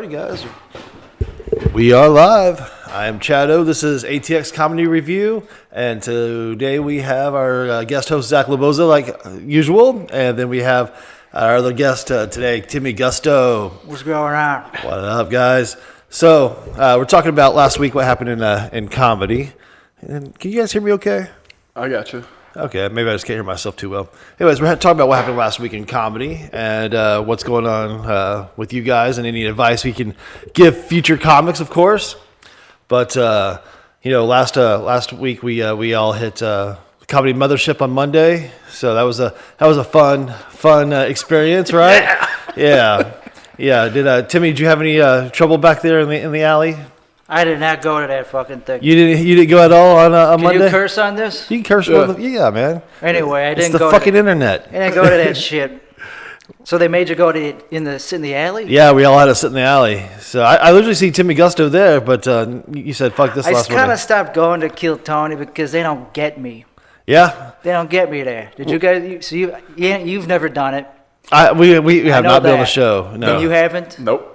Alrighty, guys. We are live. I am ChadO. This is ATX Comedy Review. And today we have our guest host, Zach Leboza, like usual. And then we have our other guest today, Timmy Gusto. What's going on? What up, guys? So, we're talking about last week what happened in comedy. And can you guys hear me okay? I got you. Okay, maybe I just can't hear myself too well. Anyways, we're talking about what happened last week in comedy and what's going on with you guys and any advice we can give future comics, of course. But last week we all hit Comedy Mothership on Monday, so that was a fun experience, right? Yeah. Did Timmy? Did you have any trouble back there in the alley? I did not go to that fucking thing. You didn't go at all on Monday? Can you curse on this? You can curse. Yeah, man. Anyway, I didn't go. It's the fucking internet. I didn't go to that shit. So they made you go to sit in the alley? Yeah, we all had to sit in the alley. So I literally see Timmy Gusto there, but you said fuck this last one. I kind of stopped going to Kill Tony because they don't get me. Yeah? They don't get me there. Did you guys? You've never done it. We have not been on the show. No. And you haven't? Nope.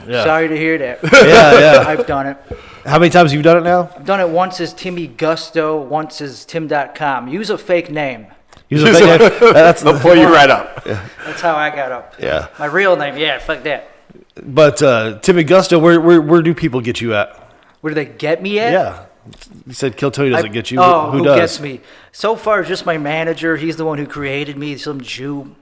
Yeah. Sorry to hear that. Yeah. I've done it. How many times have you done it now? I've done it once as Timmy Gusto, once as Tim.com. Use a fake name. Use a fake name? They'll pull you right up. Yeah. That's how I got up. Yeah. My real name, fuck that. But Timmy Gusto, where do people get you at? Where do they get me at? Yeah. You said Kill Tony doesn't get you. Who does? gets me? So far, just my manager. He's the one who created me. Some Jew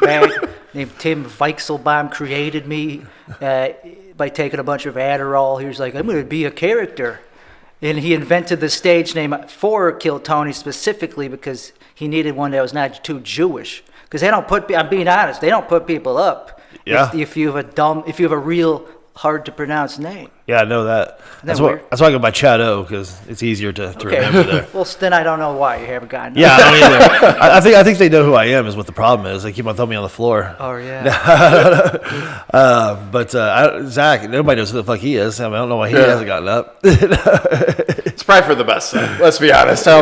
bag named Tim Weichselbaum created me by taking a bunch of Adderall. He was like, I'm going to be a character. And he invented the stage name for Kill Tony specifically because he needed one that was not too Jewish. Because they don't I'm being honest, they don't put people up if you have a real hard to pronounce name. Yeah, I know that. That's why I go by ChadO because it's easier to remember there. Well, then I don't know why you haven't gotten it. Yeah, I don't either. I think they know who I am is what the problem is. They keep on throwing me on the floor. Oh, yeah. But Zach, nobody knows who the fuck he is. I don't know why he hasn't gotten up. It's probably for the best, though. Let's be honest. I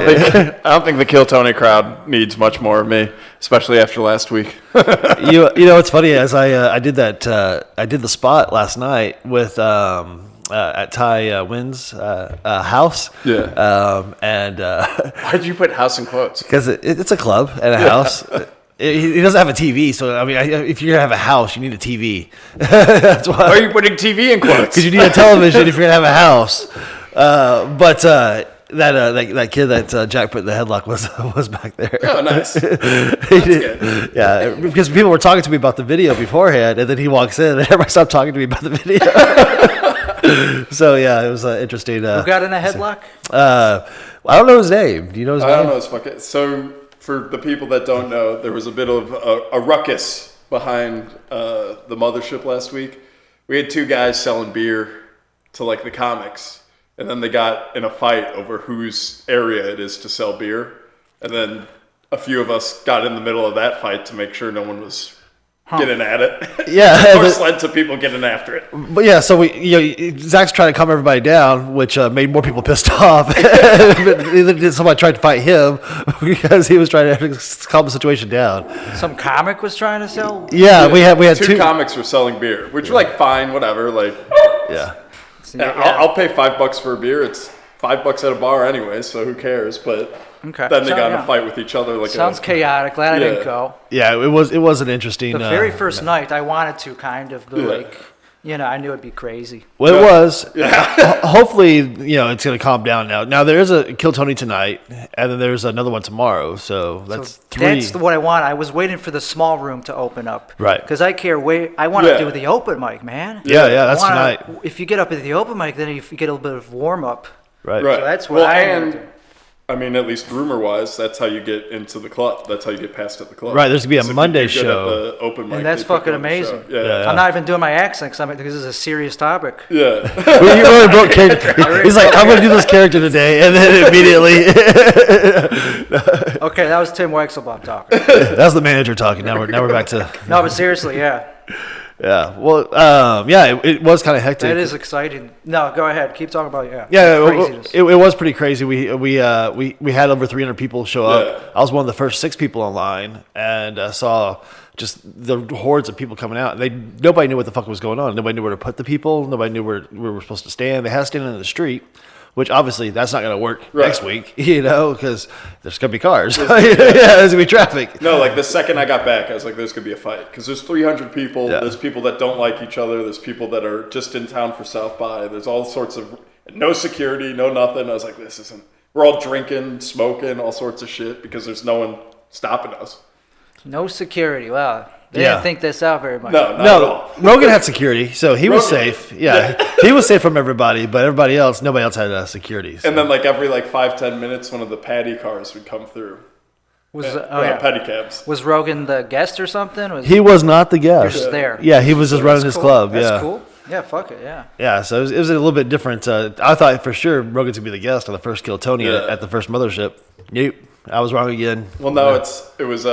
don't think the Kill Tony crowd needs much more of me, especially after last week. You know what's funny is I did that. I did the spot last night with at Ty Wynn's house. Yeah. Why did you put house in quotes? Because it's a club and a house. He doesn't have a TV, so I mean, if you're gonna have a house, you need a TV. That's why. Why are you putting TV in quotes? Because you need a television if you're gonna have a house. That kid that Jack put in the headlock was back there. Oh, nice. Good. Yeah, because people were talking to me about the video beforehand, and then he walks in, and everybody stopped talking to me about the video. So yeah, it was interesting. Who got in a headlock? I don't know his name. Do you know his name? I don't know his fucking. So for the people that don't know, there was a bit of a ruckus behind the mothership last week. We had two guys selling beer to like the comics. And then they got in a fight over whose area it is to sell beer. And then a few of us got in the middle of that fight to make sure no one was getting at it. Yeah. Which led to people getting after it. But yeah, so Zach's trying to calm everybody down, which made more people pissed off. Somebody tried to fight him because he was trying to calm the situation down. Some comic was trying to sell? Yeah, we had two comics were selling beer, which were like fine, whatever. Like, yeah. I'll pay $5 for a beer. It's $5 at a bar anyway, so who cares? But then they got in a fight with each other. Sounds chaotic. Glad I didn't go. Yeah, it was an interesting. The very first night, I wanted to kind of, but I knew it'd be crazy. Well, it was. Hopefully, it's going to calm down now. Now there is a Kill Tony tonight, and then there's another one tomorrow. So that's three. That's what I want. I was waiting for the small room to open up. Right. Because I want to do the open mic, man. Yeah, that's tonight. If you get up at the open mic, then you get a little bit of warm up. Right. So that's what I mean, at least rumor-wise, that's how you get into the club. That's how you get past at the club. Right, there's going to be a Monday show. The open mic, and that's fucking amazing. Yeah. I'm not even doing my accent because this is a serious topic. Yeah. You really broke character. He's like, I'm going to do this character today, and then immediately. Okay, that was Tim Weichselbaum talking. That's the manager talking. Now we're back to. No, but seriously, yeah. Yeah. Well, it was kind of hectic. That is exciting. No, go ahead. Keep talking about it. Yeah, it was pretty crazy. We had over 300 people show up. I was one of the first 6 people online, and saw just the hordes of people coming out. Nobody knew what the fuck was going on. Nobody knew where to put the people. Nobody knew where we were supposed to stand. They had to stand in the street, which obviously that's not going to work next week, because there's going to be cars. Yeah, there's going to be traffic. No, like the second I got back, I was like, there's going to be a fight. Because there's 300 people. Yeah. There's people that don't like each other. There's people that are just in town for South by. There's all sorts of, no security, no nothing. I was like, this isn't, we're all drinking, smoking, all sorts of shit because there's no one stopping us. No security. Wow. They didn't think this out very much. No, not at all. Rogan had security, so he was safe. Yeah, he was safe from everybody, but nobody else had security. So. And then like every 5-10 minutes, one of the paddy cars would come through. Pedicabs. Was Rogan the guest or something? He was not the guest. Just there. Yeah, he was just running his club. That's cool. Yeah, fuck it, yeah. Yeah, so it was a little bit different. I thought for sure Rogan's going to be the guest on the first Kill Tony at the first mothership. Nope, I was wrong again. Well, no, it was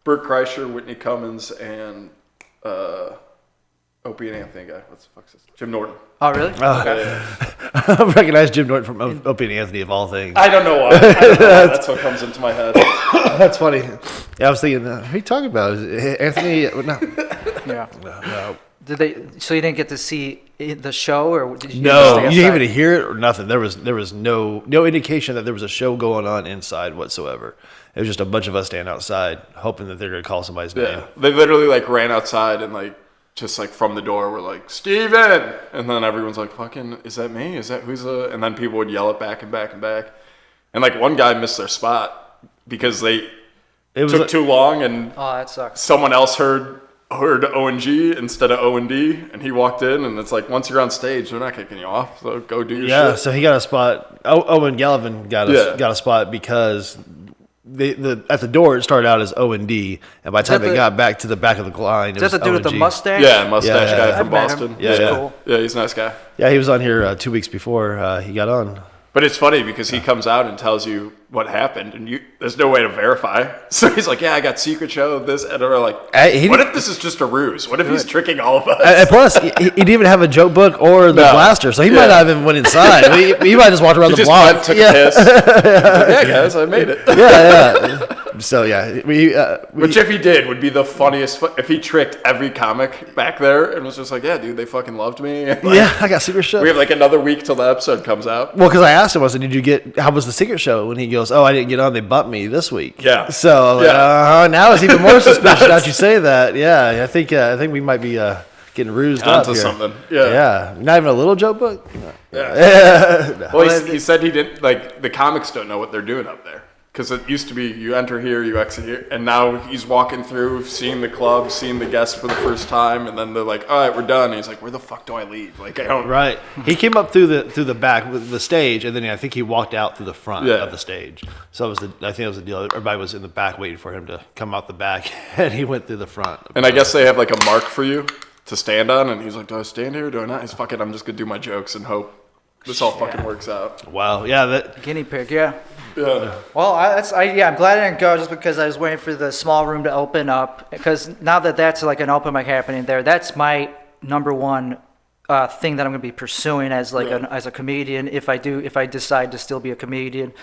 Bert Kreischer, Whitney Cummins, and Opie and Anthony guy. What's the fuck's his name? Jim Norton. Oh, really? Oh, okay. I recognize Jim Norton from Opie and Anthony of all things. I don't know why. That's what comes into my head. That's funny. Yeah, I was thinking, who are you talking about? Is it Anthony? No. Yeah. No. So you didn't get to see the show, or did you? No, you didn't even hear it or nothing. There was no indication that there was a show going on inside whatsoever. It was just a bunch of us standing outside, hoping that they're going to call somebody's name. They literally ran outside and just from the door were like, Steven! And then everyone's like, fucking, is that me? Is that and then people would yell it back and back and back. And one guy missed their spot because it took too long, and that sucks. Someone else heard O&G instead of O&D, and he walked in, and it's once you're on stage, they're not kicking you off, so go do your shit. Yeah, so he got a spot. Owen Gallivan got a spot because at the door it started out as O&D, and by the time it got back to the back of the line, it was the dude with the mustache? Yeah, mustache guy from Boston. Yeah, he's cool. Yeah, he's a nice guy. Yeah, he was on here 2 weeks before he got on. But it's funny because he comes out and tells you what happened, and there's no way to verify. So he's like, yeah, I got secret show of this. And we're like, what if this is just a ruse? What if he's tricking all of us? And plus, he didn't even have a joke book or the blaster, so he might not even went inside. He might just walk around the block. He just took a piss. Like, guys, I made it. Yeah. So, which if he did would be the funniest. If he tricked every comic back there and was just like, yeah, dude, they fucking loved me. And I got secret show. We have another week till the episode comes out. Well, because I asked him, I said, how was the secret show? And he goes, I didn't get on. They bumped me this week. Yeah. So now it's even more suspicious that you say that. Yeah, I think we might be getting rused up onto here. something. Yeah. Not even a little joke book? Yeah. No. Well, he said he didn't, the comics don't know what they're doing up there. Because it used to be you enter here, you exit here, and now he's walking through, seeing the club, seeing the guests for the first time, and then they're like, "All right, we're done." And he's like, "Where the fuck do I leave?" I don't. Right. He came up through the back with the stage, and then I think he walked out through the front of the stage. So I think that was the deal. Everybody was in the back waiting for him to come out the back, and he went through the front. And I guess they have a mark for you to stand on, and he's like, "Do I stand here? Do I not?" He's fucking. I'm just gonna do my jokes and hope this all fucking works out. Wow. Yeah. That guinea pig. Yeah. Yeah. Well, I'm glad I didn't go just because I was waiting for the small room to open up. Because now that that's an open mic happening there, that's my number one thing that I'm going to be pursuing as as a comedian. If I decide to still be a comedian,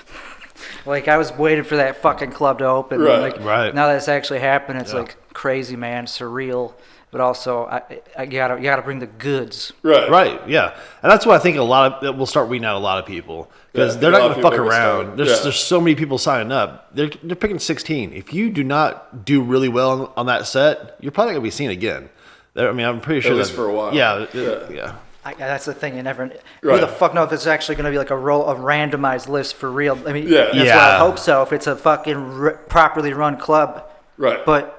I was waiting for that fucking club to open. Right. Now that it's actually happened, it's crazy, man, surreal. But also, you gotta bring the goods. Right. Yeah, and that's why I think we'll start weeding out a lot of people because they're not going to fuck around. There's so many people signing up. They're picking 16. If you do not do really well on that set, you're probably going to be seen again. I'm pretty sure at least for a while. Yeah. That's the thing. You never. Who the fuck know if it's actually going to be a randomized list for real? That's what I hope so. If it's a fucking properly run club. Right. But.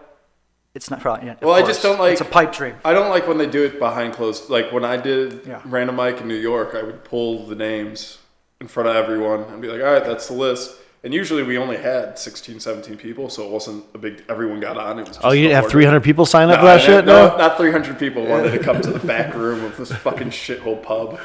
It's not probably. Yeah, well, I just don't like. It's a pipe dream. I don't like when they do it behind closed. When I did Random Mic in New York, I would pull the names in front of everyone and be like, "All right, that's the list." And usually we only had 16, 17 people, so it wasn't a big. Everyone got on. It was. Just you didn't have 300 people sign up for that shit? No, not 300 people wanted to come to the back room of this fucking shithole pub.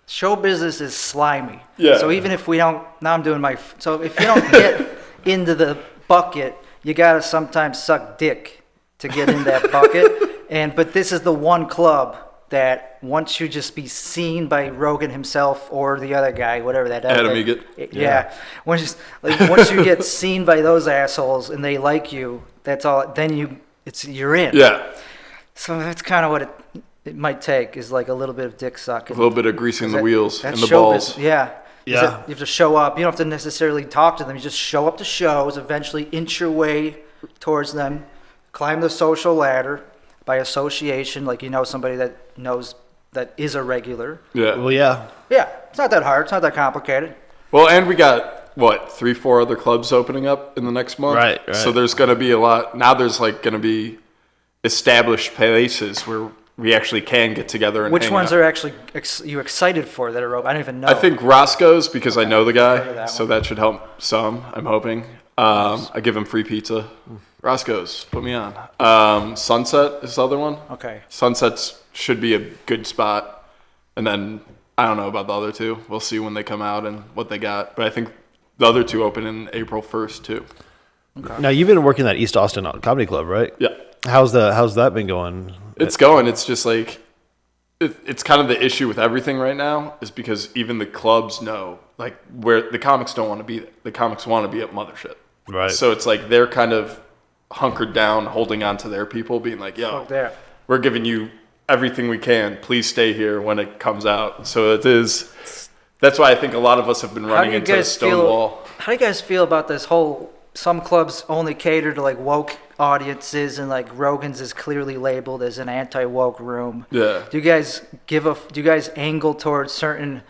Show business is slimy. Yeah. So even if we don't, now I'm doing my. So if you don't get into the bucket. You gotta sometimes suck dick to get in that bucket, but this is the one club that once you just be seen by Rogan himself or the other guy, whatever that Adam Eget. Once you get seen by those assholes and they like you, That's all. Then you're in. Yeah. So that's kind of what it might take is like a little bit of dick sucking. A little bit of greasing the wheels and the show balls. business. Yeah. Yeah. You have to show up. You don't have to necessarily talk to them. You just show up to shows, eventually inch your way towards them, climb the social ladder by association, like somebody that knows that is a regular. Yeah. Well, yeah. Yeah, it's not that hard. It's not that complicated. Well, and we got, 3-4 other clubs opening up in the next month? Right. So there's going to be a lot. Now there's like going to be established places where we actually can get together and Which hang ones out. are actually you excited for that are open? I don't even know. I think Roscoe's, because I know the heard of guy, that so one. that should help some, I'm hoping. I give him free pizza. Roscoe's, put me on. Sunset is the other one. Okay. Sunset's should be a good spot. And then, I don't know about the other two. We'll see when they come out and what they got. But I think the other two open in April 1st, too. Okay. Now you've been working at East Austin Comedy Club, right? Yeah. How's that been going? It's going. It's just like, it's kind of the issue with everything right now is because even the clubs know, like, where the comics don't want to be. The comics want to be at Mothership. Right. So it's like they're kind of hunkered down, holding on to their people, being like, yo, Fuck that. we're giving you everything we can. Please stay here when it comes out. So it is. That's why I think a lot of us have been running into a stone wall. How do you guys feel about this whole? Some clubs only cater to like woke audiences, and like Rogan's is clearly labeled as an anti-woke room. Yeah. Do you guys do you guys angle towards certain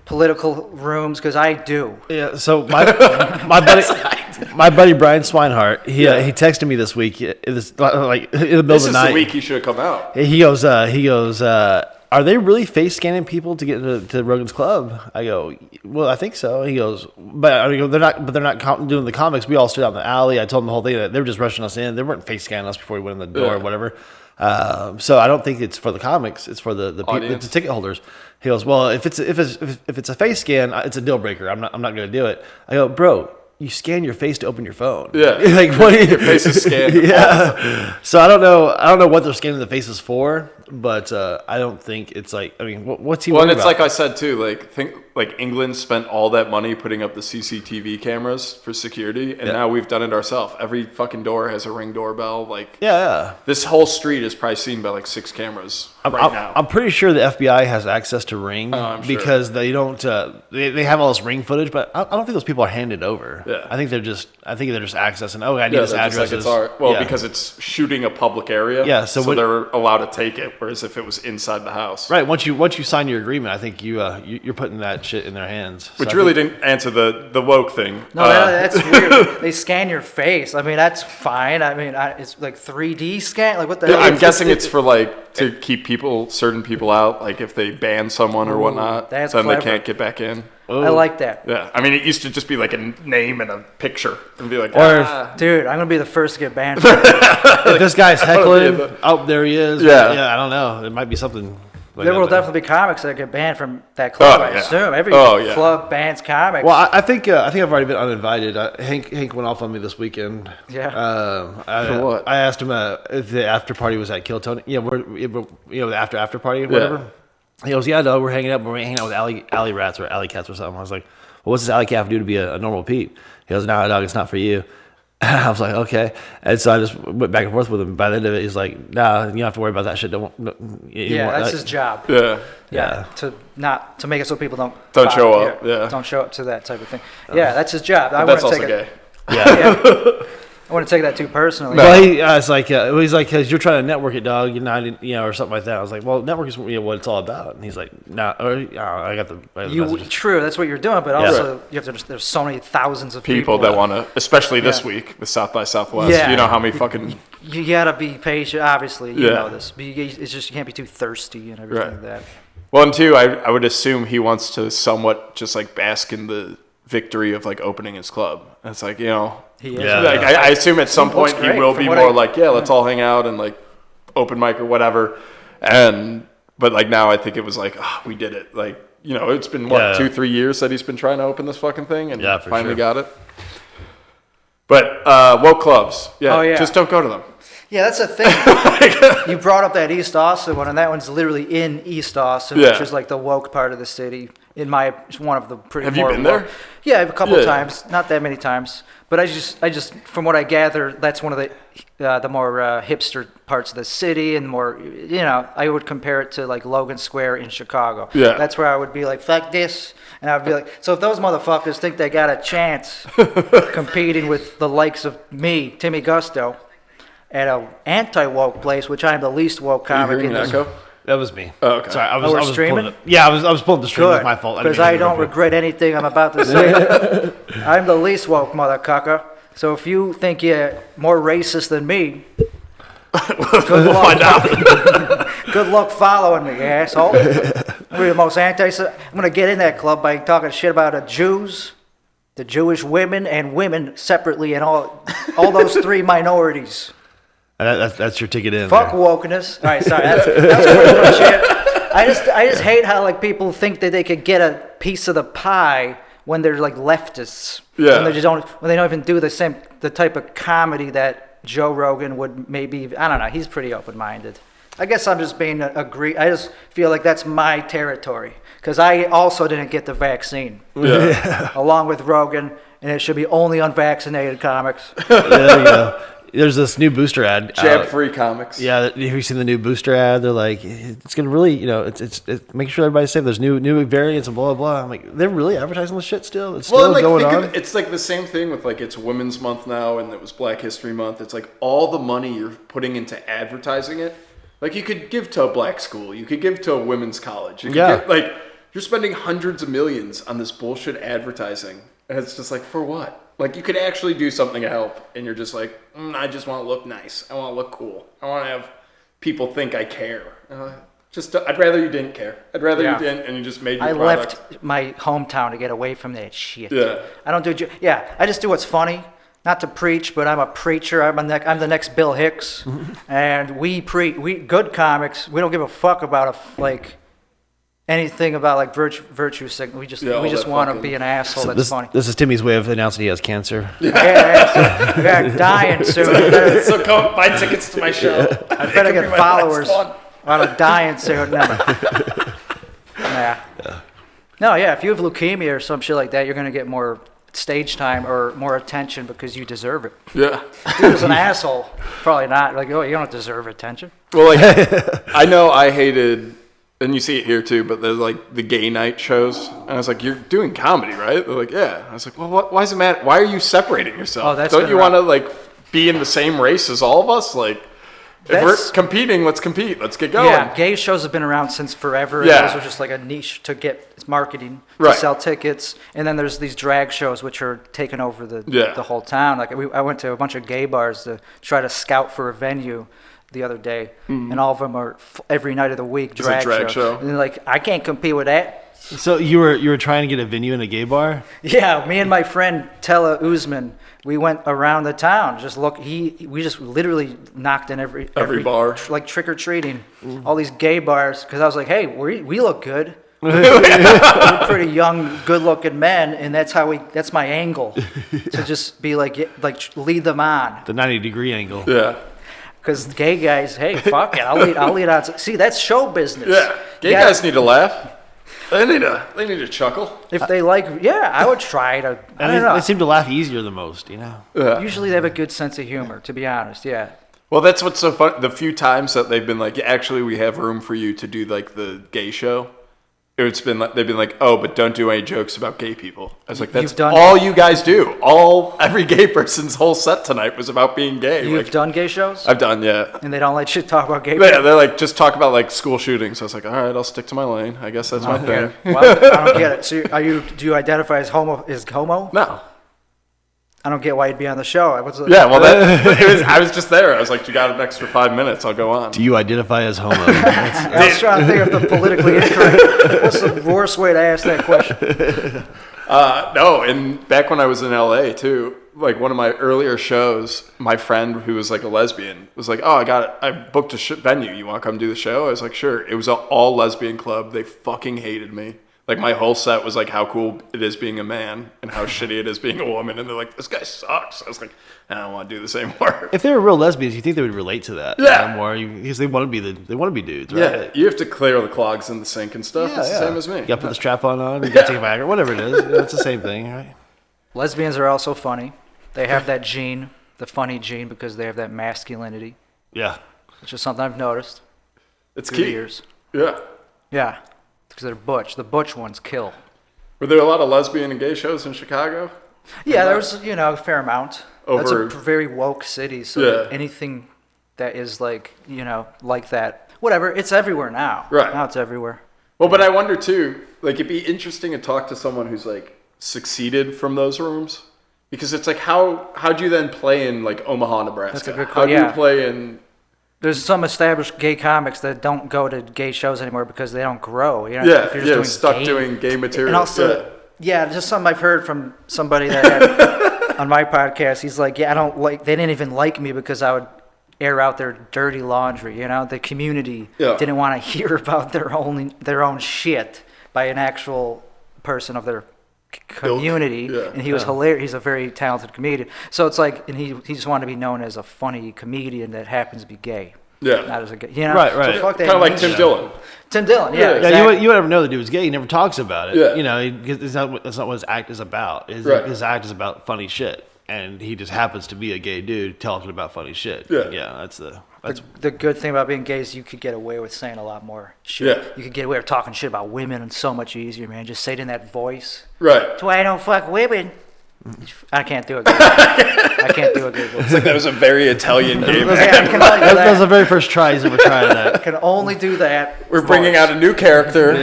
political rooms? Because I do. Yeah. So my buddy Brian Swinehart, he texted me this week. Like in the middle This of is the night. the week he should have come out. He goes. Are they really face scanning people to get into Rogan's Club? I go, well, I think so. He goes, but they're not. But they're not doing the comics. We all stood out in the alley. I told them the whole thing that they were just rushing us in. They weren't face scanning us before we went in the door or whatever. So I don't think it's for the comics. It's for the people, the ticket holders. He goes, well, if it's a face scan, it's a deal breaker. I'm not going to do it. I go, bro. You scan your face to open your phone. Yeah. Like what? Your face is scanned. Yeah. So I don't know what they're scanning the faces for, but I don't think it's like. I mean, what's he? Well, and worried it's about? like I said too. Like England spent all that money putting up the CCTV cameras for security, and now we've done it ourselves. Every fucking door has a Ring doorbell. Like Yeah. this whole street is probably seen by like 6 cameras now. I'm pretty sure the FBI has access to Ring I'm sure. because they don't. They have all this Ring footage, but I don't think those people are handed over. Yeah. I think they're just accessing. Oh, I need this they're just address. like it's our, well, Yeah. because it's shooting a public area. Yeah, so when- they're allowed to take it. Whereas if it was inside the house, Right. Once you sign your agreement, I think you're putting that shit in their hands. which So I really think- didn't answer the woke thing. No, that's weird. They scan your face. I mean, that's fine. I mean, it's like 3D scan. Like what the hell? I'm guessing it's for like to keep certain people out. Like if they ban someone or whatnot, that's then clever. they can't get back in. I like that. Yeah, I mean, it used to just be like a name and a picture, and be like, Or if- Dude, I'm gonna be the first to get banned. If this guy's heckling, the- oh, there he is. Yeah. I don't know. It might be something. Like There that will there. definitely be comics that get banned from that club. Oh, I yeah. assume every Oh, yeah. club bans comics. Well, I think I've already been uninvited. Hank went off on me this weekend. Yeah. For what? I asked him if the after party was at Kill Tony. Yeah, the after party or whatever. He goes, yeah, no, we're hanging out. We're hanging out with alley rats or alley cats or something. I was like, well, what's this alley cat do to be a normal Pete? He goes, no, dog, it's not for you. I was like, okay. And so I just went back and forth with him. By the end of it, he's like, nah, you don't have to worry about that shit. That's his job. yeah. To make it so people don't Show up. Yeah. Don't show up to that type of thing. Yeah, that's his job. I That's wouldn't also take gay. Yeah. I wouldn't take that too personally. Well, he's like, because you're trying to network it, dog. You're not, or something like that. I was like, well, network is what it's all about. And he's like, nah, I got the messages. True, that's what you're doing, but also you have to. There's so many thousands of People that want to, especially this week with South by Southwest. Yeah. You know how many fucking. You gotta be patient. Obviously, you Yeah. know this. But it's just you can't be too thirsty and everything like that. Well, and two, I would assume he wants to somewhat just like bask in the victory of like opening his club. And it's like, He is. Yeah. like I assume at some looks point he great will from be what more I- like, let's all hang out and like open mic or whatever. But like now I think it was like, we did it. Like, it's been 2-3 years that he's been trying to open this fucking thing and finally got it. But woke clubs, Oh, yeah. just don't go to them. Yeah, that's the thing. You brought up that East Austin one, and that one's literally in East Austin, Yeah. which is like the woke part of the city. It's one of the pretty. Have you more been there? woke- Yeah, a couple Yeah. times, not that many times. But I just, from what I gather, that's one of the more hipster parts of the city, and more, I would compare it to like Logan Square in Chicago. Yeah. That's where I would be like, fuck this. And I'd be like, so if those motherfuckers think they got a chance competing with the likes of me, Timmy Gusto, at a anti-woke place, which I'm the least woke Are you comic hearing in an this. echo? That was me. Oh, okay. Sorry, I was. Oh, we're I was streaming? pulling it. Yeah, I was pulling the stream. It was Good, my fault. because didn't I mean to don't interrupt regret anything I'm about to say. I'm the least woke motherfucker. So if you think you're more racist than me, good luck. Find out. Good luck following me, asshole. We're the most I'm gonna get in that club by talking shit about the Jews, the Jewish women, and women separately, and all those three minorities. That's your ticket in. Fuck there. wokeness. All right, sorry. That's pretty much it. I just hate how like people think that they could get a piece of the pie when they're like leftists. Yeah. When they don't even do the type of comedy that Joe Rogan would maybe. I don't know. He's pretty open-minded. I guess I'm just being I just feel like that's my territory because I also didn't get the vaccine, along with Rogan, and it should be only unvaccinated comics. There you go. There's this new booster ad. Jab-free comics. Yeah, have you seen the new booster ad? They're like, it's gonna really, it's making sure everybody's safe. There's new variants and blah blah. I'm like, they're really advertising this shit still. It's still going on. It's like the same thing with like it's Women's Month now, and it was Black History Month. It's like all the money you're putting into advertising it. Like you could give to a black school, you could give to a women's college. You could like you're spending hundreds of millions on this bullshit advertising, and it's just like for what? Like you could actually do something to help, and you're just like, I just want to look nice. I want to look cool. I want to have people think I care. I'd rather you didn't care. I'd rather you didn't, and you just made your product. Left my hometown to get away from that shit. Yeah. I don't do. I just do what's funny. Not to preach, but I'm a preacher. I'm the next Bill Hicks, and we good comics. We don't give a fuck about anything about like virtue signaling. We just want to be an asshole. So that's funny. This is Timmy's way of announcing he has cancer. Yeah, dying soon. So come buy tickets to my show. I better get followers. I'm dying soon. Yeah. No, yeah. If you have leukemia or some shit like that, you're gonna get more stage time or more attention because you deserve it. Yeah. If he was an asshole, probably not. Like, you don't deserve attention. Well, like, I know I hated, and you see it here too, but there's like the gay night shows. And I was like, you're doing comedy, right? They're like, yeah. I was like, well, why does it matter? Why are you separating yourself? Oh, Don't you want to like be in the same race as all of us? Like, if we're competing, let's compete. Let's get going. Yeah, gay shows have been around since forever. Yeah. Those are just like a niche to get marketing, to Right. sell tickets. And then there's these drag shows which are taking over the whole town. Like I went to a bunch of gay bars to try to scout for a venue the other day, and all of them are every night of the week drag, show. And they're like, I can't compete with that. So you were trying to get a venue in a gay bar? Yeah, me and my friend Tella Uzman, we went around the town. We just literally knocked in every bar, like trick or treating, all these gay bars. Because I was like, hey, we look good. We're pretty young, good-looking men, and that's my angle to just be like lead them on. The 90-degree angle. Yeah. Because gay guys, hey, fuck it, I'll lead on. See, that's show business. Yeah. Gay guys need to laugh. They need to chuckle. If they I would try to. I don't know. They seem to laugh easier the most, Yeah. Usually they have a good sense of humor, to be honest. Yeah. Well, that's what's so fun. The few times that they've been like, actually, we have room for you to do like the gay show. It's been like, they've been like, oh, but don't do any jokes about gay people. I was like, that's all you guys do. Every gay person's whole set tonight was about being gay. You've done gay shows? I've done, yeah. And they don't let you talk about gay people? Yeah, they're like, just talk about like school shootings. So I was like, all right, I'll stick to my lane. I guess that's my thing. Well, I don't get it. So do you identify as homo? No. I don't get why you'd be on the show. I was just there. I was like, you got an extra 5 minutes. I'll go on. Do you identify as homo? I was trying to think of the politically incorrect. What's the worst way to ask that question? No, and back when I was in LA too, like one of my earlier shows, my friend who was like a lesbian was like, oh, I booked a venue. You want to come do the show? I was like, sure. It was an all lesbian club. They fucking hated me. Like my whole set was like how cool it is being a man and how shitty it is being a woman, and they're like, this guy sucks. I was like, I don't want to do this anymore. If they were real lesbians, you think they would relate to that? Yeah. More because they want to be dudes, right? Yeah, you have to clear the clogs in the sink and stuff. It's the same as me. You got to put the strap on. You got to take a Viagra, whatever it is. It's the same thing, right? Lesbians are also funny. They have that gene, the funny gene, because they have that masculinity, Yeah. which is something I've noticed It's through the key. years. Yeah. Yeah, because they're butch. The butch ones kill. Were there a lot of lesbian and gay shows in Chicago? Yeah, there was, a fair amount. That's Over- a very woke city, so Yeah. anything that is like, like that, whatever, it's everywhere now. Right. Now it's everywhere. Well, but I wonder too, like it'd be interesting to talk to someone who's like succeeded from those rooms. Because it's like how'd you then play in like Omaha, Nebraska? That's a good How do you yeah. play in There's some established gay comics that don't go to gay shows anymore because they don't grow. Yeah, if you're just stuck doing gay material. And also, just something I've heard from somebody that had on my podcast. He's like, I don't like. They didn't even like me because I would air out their dirty laundry. The community didn't want to hear about their own shit by an actual person of their community. Yeah. And he was hilarious. He's a very talented comedian. So it's like, and he just wanted to be known as a funny comedian that happens to be gay. Yeah. Not as a gay. Right. So fuck that. Kind of like Tim Dillon. Tim Dillon, yeah. Yeah, Exactly. You would never know the dude was gay. He never talks about it. Yeah. That's not what his act is about. His act is about funny shit. And he just happens to be a gay dude talking about funny shit. Yeah. That's The good thing about being gay is you could get away with saying a lot more shit. Yeah. You could get away with talking shit about women and so much easier, man. Just say it in that voice. Right. That's why I don't fuck women. I can't do it. I can't do a good voice. It's like that was a very Italian gay man. I can only do that was the that. very first try he's ever tried that. I can only do that. We're bringing out a new character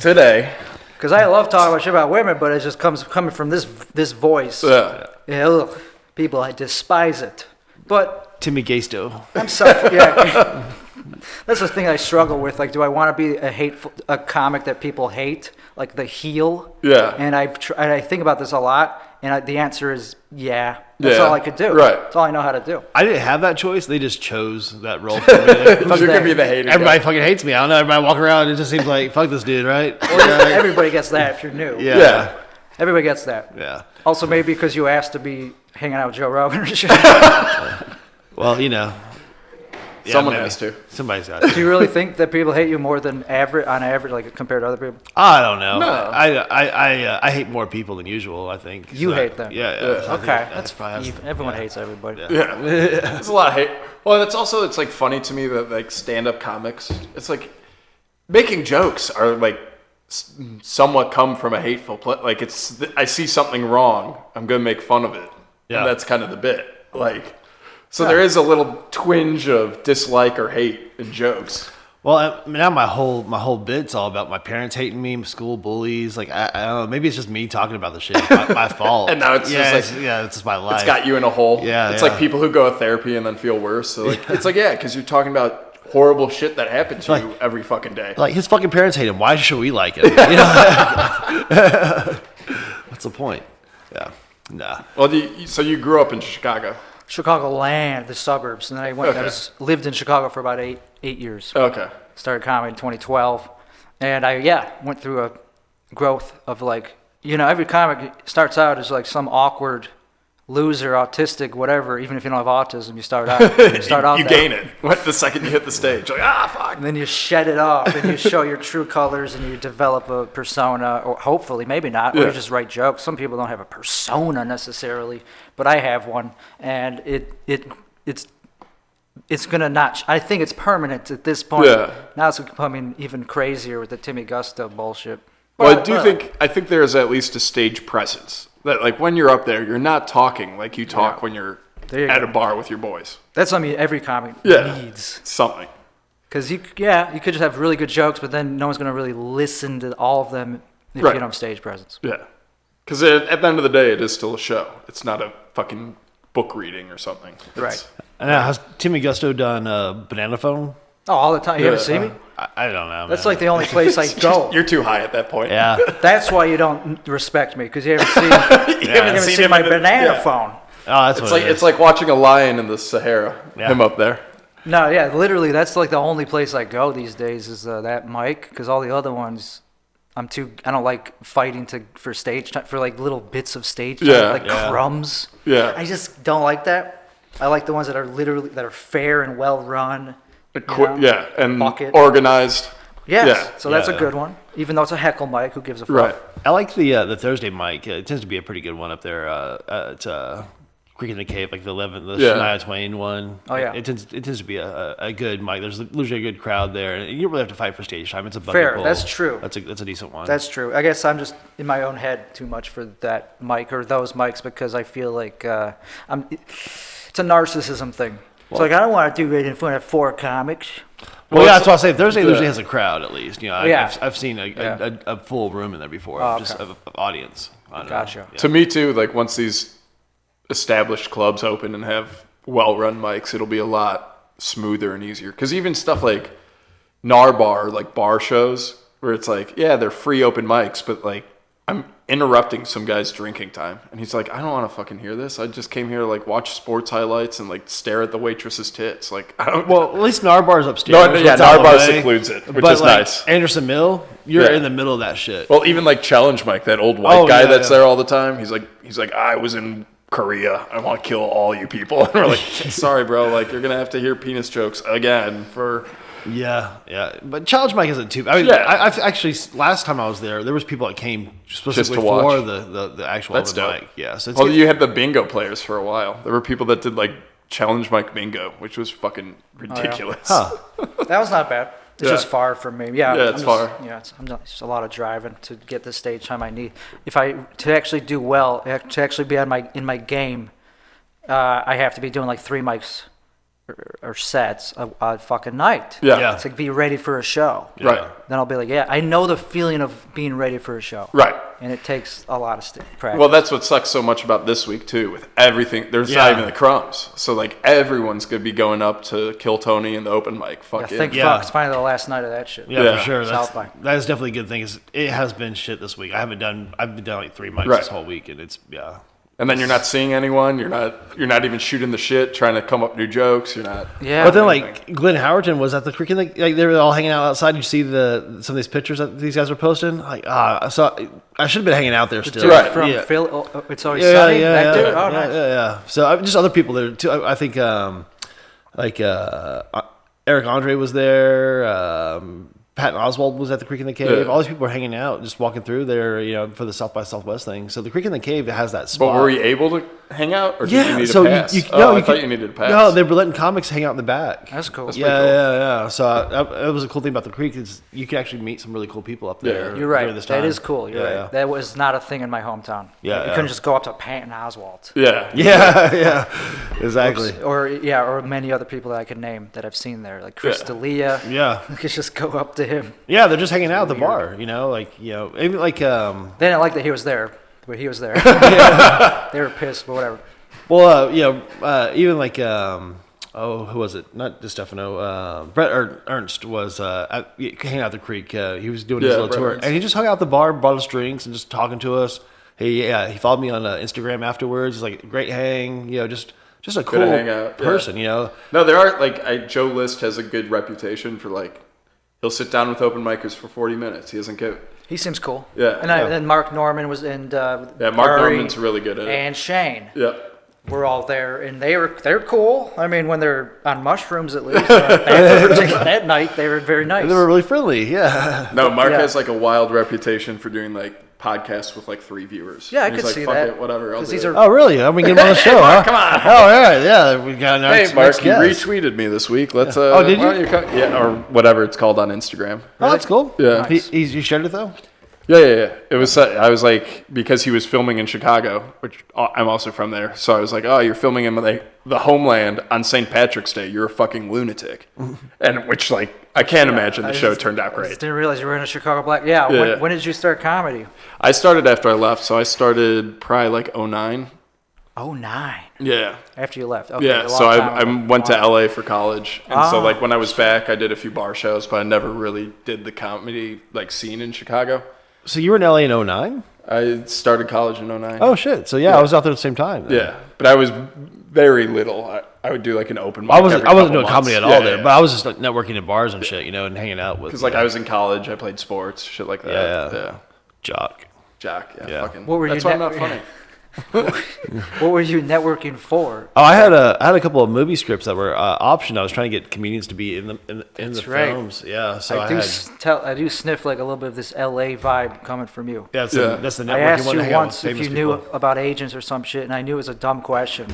today. Because I love talking about shit about women, but it just coming from this voice. Yeah. Yeah, ugh. People, I despise it. But Timmy Gusto. I'm sorry. Yeah. That's the thing I struggle with. Like, do I want to be a comic that people hate, like the heel? Yeah. And I think about this a lot, and the answer is yeah. That's all I could do. Right. That's all I know how to do. I didn't have that choice. They just chose that role for me. You could be the hater. Everybody guy. fucking hates me. I don't know. Everybody walking around. It just seems like, fuck this dude, right? Everybody gets that if you're new. Yeah. Everybody gets that. Yeah. Also, maybe because you asked to be hanging out with Joe Rogan or shit. Well, Someone maybe. has to. Somebody's got it. Do you really think that people hate you more than on average, like compared to other people? I don't know. No. I hate more people than usual, I think. You So, hate them. Yeah. Yeah. So I think Okay, that's probably even. Everyone hates everybody. Yeah. There's a lot of hate. Well, it's like funny to me that like stand-up comics, it's like making jokes are like somewhat come from a hateful place. Like I see something wrong, I'm going to make fun of it. Yeah. And that's kind of the bit. Like, so there is a little twinge of dislike or hate in jokes. Well, now my whole bit's all about my parents hating me, school bullies. Like I don't know, maybe it's just me talking about the shit. My fault. And now it's just like it's just my life. it's got you in a hole. Yeah, It's yeah. like people who go to therapy and then feel worse. So like it's like because you're talking about horrible shit that happened to you every fucking day. Like his fucking parents hate him. Why should we like him? What's the point? Yeah. Nah. Well, so you grew up in Chicago. Chicagoland, the suburbs, and then I went. Okay. Lived in Chicago for about eight years. Okay. Started comedy in 2012, and I went through a growth of like every comic starts out as like some awkward loser, autistic, whatever. Even if you don't have autism, you start out. You gain it. What the second you hit the stage? Like fuck. And then you shed it off, and you show your true colors, and you develop a persona, or hopefully, maybe not, or you just write jokes. Some people don't have a persona necessarily, but I have one, and it's gonna not. I think it's permanent at this point. Yeah. Now it's becoming even crazier with the Timmy Gusto bullshit. Well, I think there is at least a stage presence that like when you're up there, you're not talking like you talk when you're There you at go. a bar with your boys. That's something every comic Yeah. needs. Something. Because you could just have really good jokes, but then no one's gonna really listen to all of them if Right. you don't have stage presence. Yeah. Because at the end of the day, it is still a show. It's not a fucking book reading or something. Right. And has Timmy Gusto done Banana Phone? Oh, all the time. You ever see me? I don't know. That's man. like the only place I go. You're too high at that point. Yeah. That's why you don't respect me, because you haven't seen, You haven't seen my him in the- banana yeah. phone. Oh, that's It's what like it is. it's like watching a lion in the Sahara. Yeah. Him up there. No, yeah, literally, that's like the only place I go these days is that mic, because all the other ones, I don't like fighting for stage time, for like little bits of stage time, Yeah. like crumbs. Yeah. I just don't like that. I like the ones that are fair and well run. Yeah, and bucket. organized. Yes. Yeah. So that's a Yeah. good one. Even though it's a heckle mic, who gives a fuck? Right. I like the Thursday mic. It tends to be a pretty good one up there. It's Creek in the Cave, like the Shania Twain one. Oh, yeah. It tends to be a good mic. There's usually a good crowd there, and you don't really have to fight for stage time. It's a Fair, pull. that's true. That's a decent one. That's true. I guess I'm just in my own head too much for that mic or those mics because I feel like it's a narcissism thing. It's like I don't want to do it in front of 4 comics. Well, yeah, that's what I say. Thursday usually has a crowd at least. You know, Yeah. I've seen a full room in there before, Oh, just okay. of audience. I don't know. Gotcha. Yeah. To me too, like once these established clubs open and have well-run mics, it'll be a lot smoother and easier. Because even stuff like Narbar, like bar shows, where it's like, yeah, they're free open mics, but like I'm interrupting some guy's drinking time, and he's like, I don't want to fucking hear this. I just came here to like watch sports highlights and like stare at the waitress's tits. Like I don't. Well, at least Narbar's upstairs. No, yeah, It's out of the Narbar way. secludes it, which But, is like, nice. Anderson Mill, you're Yeah. in the middle of that shit. Well, even like Challenge Mike, that old white guy yeah, that's yeah. there all the time. He's like, I was in Korea. I want to kill all you people. And we're like, sorry, bro. Like you're gonna have to hear penis jokes again for. Yeah. But Challenge Mike isn't too. I mean, Yeah. I've actually last time I was there was people that came specifically to watch. for the actual That's open dope. mic. Yeah. So it's Well, good. you had the bingo players for a while. There were people that did like Challenge Mike bingo, which was fucking ridiculous. Huh. That was not bad. It's Yeah. just far from me. Yeah, Yeah, it's far. Yeah, it's a lot of driving to get the stage time I need. To actually do well, to actually be in my game, I have to be doing like 3 mics or sets a fucking night. Yeah. To be ready for a show. Right. Then I'll be like, yeah, I know the feeling of being ready for a show. Right. And it takes a lot of practice. Well, that's what sucks so much about this week too. With everything, there's not Yeah. even the crumbs. So like everyone's gonna be going up to Kill Tony and the open mic. yeah, Fucking thank Yeah. fuck. It's finally the last night of that shit. Yeah, Yeah. for sure. South by. That is definitely a good thing. It has been shit this week. I've been done like 3 mics Right. this whole week, and it's And then you're not seeing anyone. You're not even shooting the shit, trying to come up new jokes. You're not. Yeah. But then, like, Glenn Howerton was at the Creek, and like they were all hanging out outside. You see some of these pictures that these guys were posting. Like, so I should have been hanging out there still. Dude Right. from Yeah. Philly, It's Always Sunny. That dude. Oh, nice. yeah. So just other people there too. I think Eric Andre was there. Patton Oswald was at the Creek in the Cave. Yeah. All these people were hanging out, just walking through there, for the South by Southwest thing. So the Creek in the Cave has that spot. But were you able to hang out, or did Yeah, you need so a pass? I thought could- you needed a pass. No, they were letting comics hang out in the back. That's cool. That's Yeah, pretty cool. yeah. So that was a cool thing about the Creek is you can actually meet some really cool people up there. You're right. during this That time. is cool. You're Yeah, right. That was not a thing in my hometown. Yeah, You yeah. couldn't just go up to Patton Oswalt. Yeah. Yeah, exactly. Or many other people that I could name that I've seen there, like Chris Yeah. D'Elia. Yeah, You could just go up to him. yeah. They're just hanging out at the bar. Even like They didn't like that he was there, but he was there. They were pissed, but whatever. well, even like who was it? Not DeStefano. Brett Ernst was hanging out at the Creek. He was doing his Yeah, little Brett tour, Ernst. and he just hung out at the bar, brought us drinks, and just talking to us. He followed me on Instagram afterwards. He's like, great hang, just a cool hangout, yeah. person, No, there are Joe List has a good reputation for like he'll sit down with open micers for 40 minutes. He doesn't give. He seems cool. Yeah. And then Mark Norman was in. Yeah, Mark Murray Norman's really good at it. and Shane. Yeah. We're all there, and they're cool. I mean, when they're on mushrooms, at least. That night, they were very nice. They were really friendly. Yeah. No, Mark Yeah. has like a wild reputation for doing like podcasts with like 3 viewers. Yeah, I And he's could like, see Fuck that. it, whatever. I'll 'Cause do these it. are- Oh, really? I'm gonna get him on the show, huh? Come on. Oh, all right. Yeah, we got our Hey, next Mark, you guest. retweeted me this week. Let's. Oh, did why you? don't come- yeah, or whatever it's called on Instagram. Oh, that's cool. Yeah. Nice. You shared it though. Yeah. It was. I was like, because he was filming in Chicago, which I'm also from there. So I was like, oh, you're filming in the homeland on St. Patrick's Day. You're a fucking lunatic. And which like I can't imagine the show turned out I great. just didn't realize you were in a Chicago Black. Yeah. Yeah. When did you start comedy? I started after I left, so I started probably like 09. 09. Yeah. After you left. Okay, Yeah, a so long I time ago. went to LA for college, and so Ah. like when I was back, I did a few bar shows, but I never really did the comedy like scene in Chicago. So you were in LA in 09? I started college in 09. Oh shit! So yeah, I was out there at the same time. then. Yeah, but I was very little. I would do like an open mic. I wasn't doing months. comedy at all there, but I was just like networking in bars and shit, and hanging out with. Because like I was in college, I played sports, shit like that. Yeah. Jock. Jack. Yeah. Yeah. Fucking. What were That's you why I'm not funny. What were you networking for? Oh, I had a couple of movie scripts that were optioned. I was trying to get comedians to be in the right. films. Yeah, so I do sniff like a little bit of this LA vibe coming from you. that's Yeah. that's the networking I asked one. you to hang out once with if famous you knew people. about agents or some shit, and I knew it was a dumb question.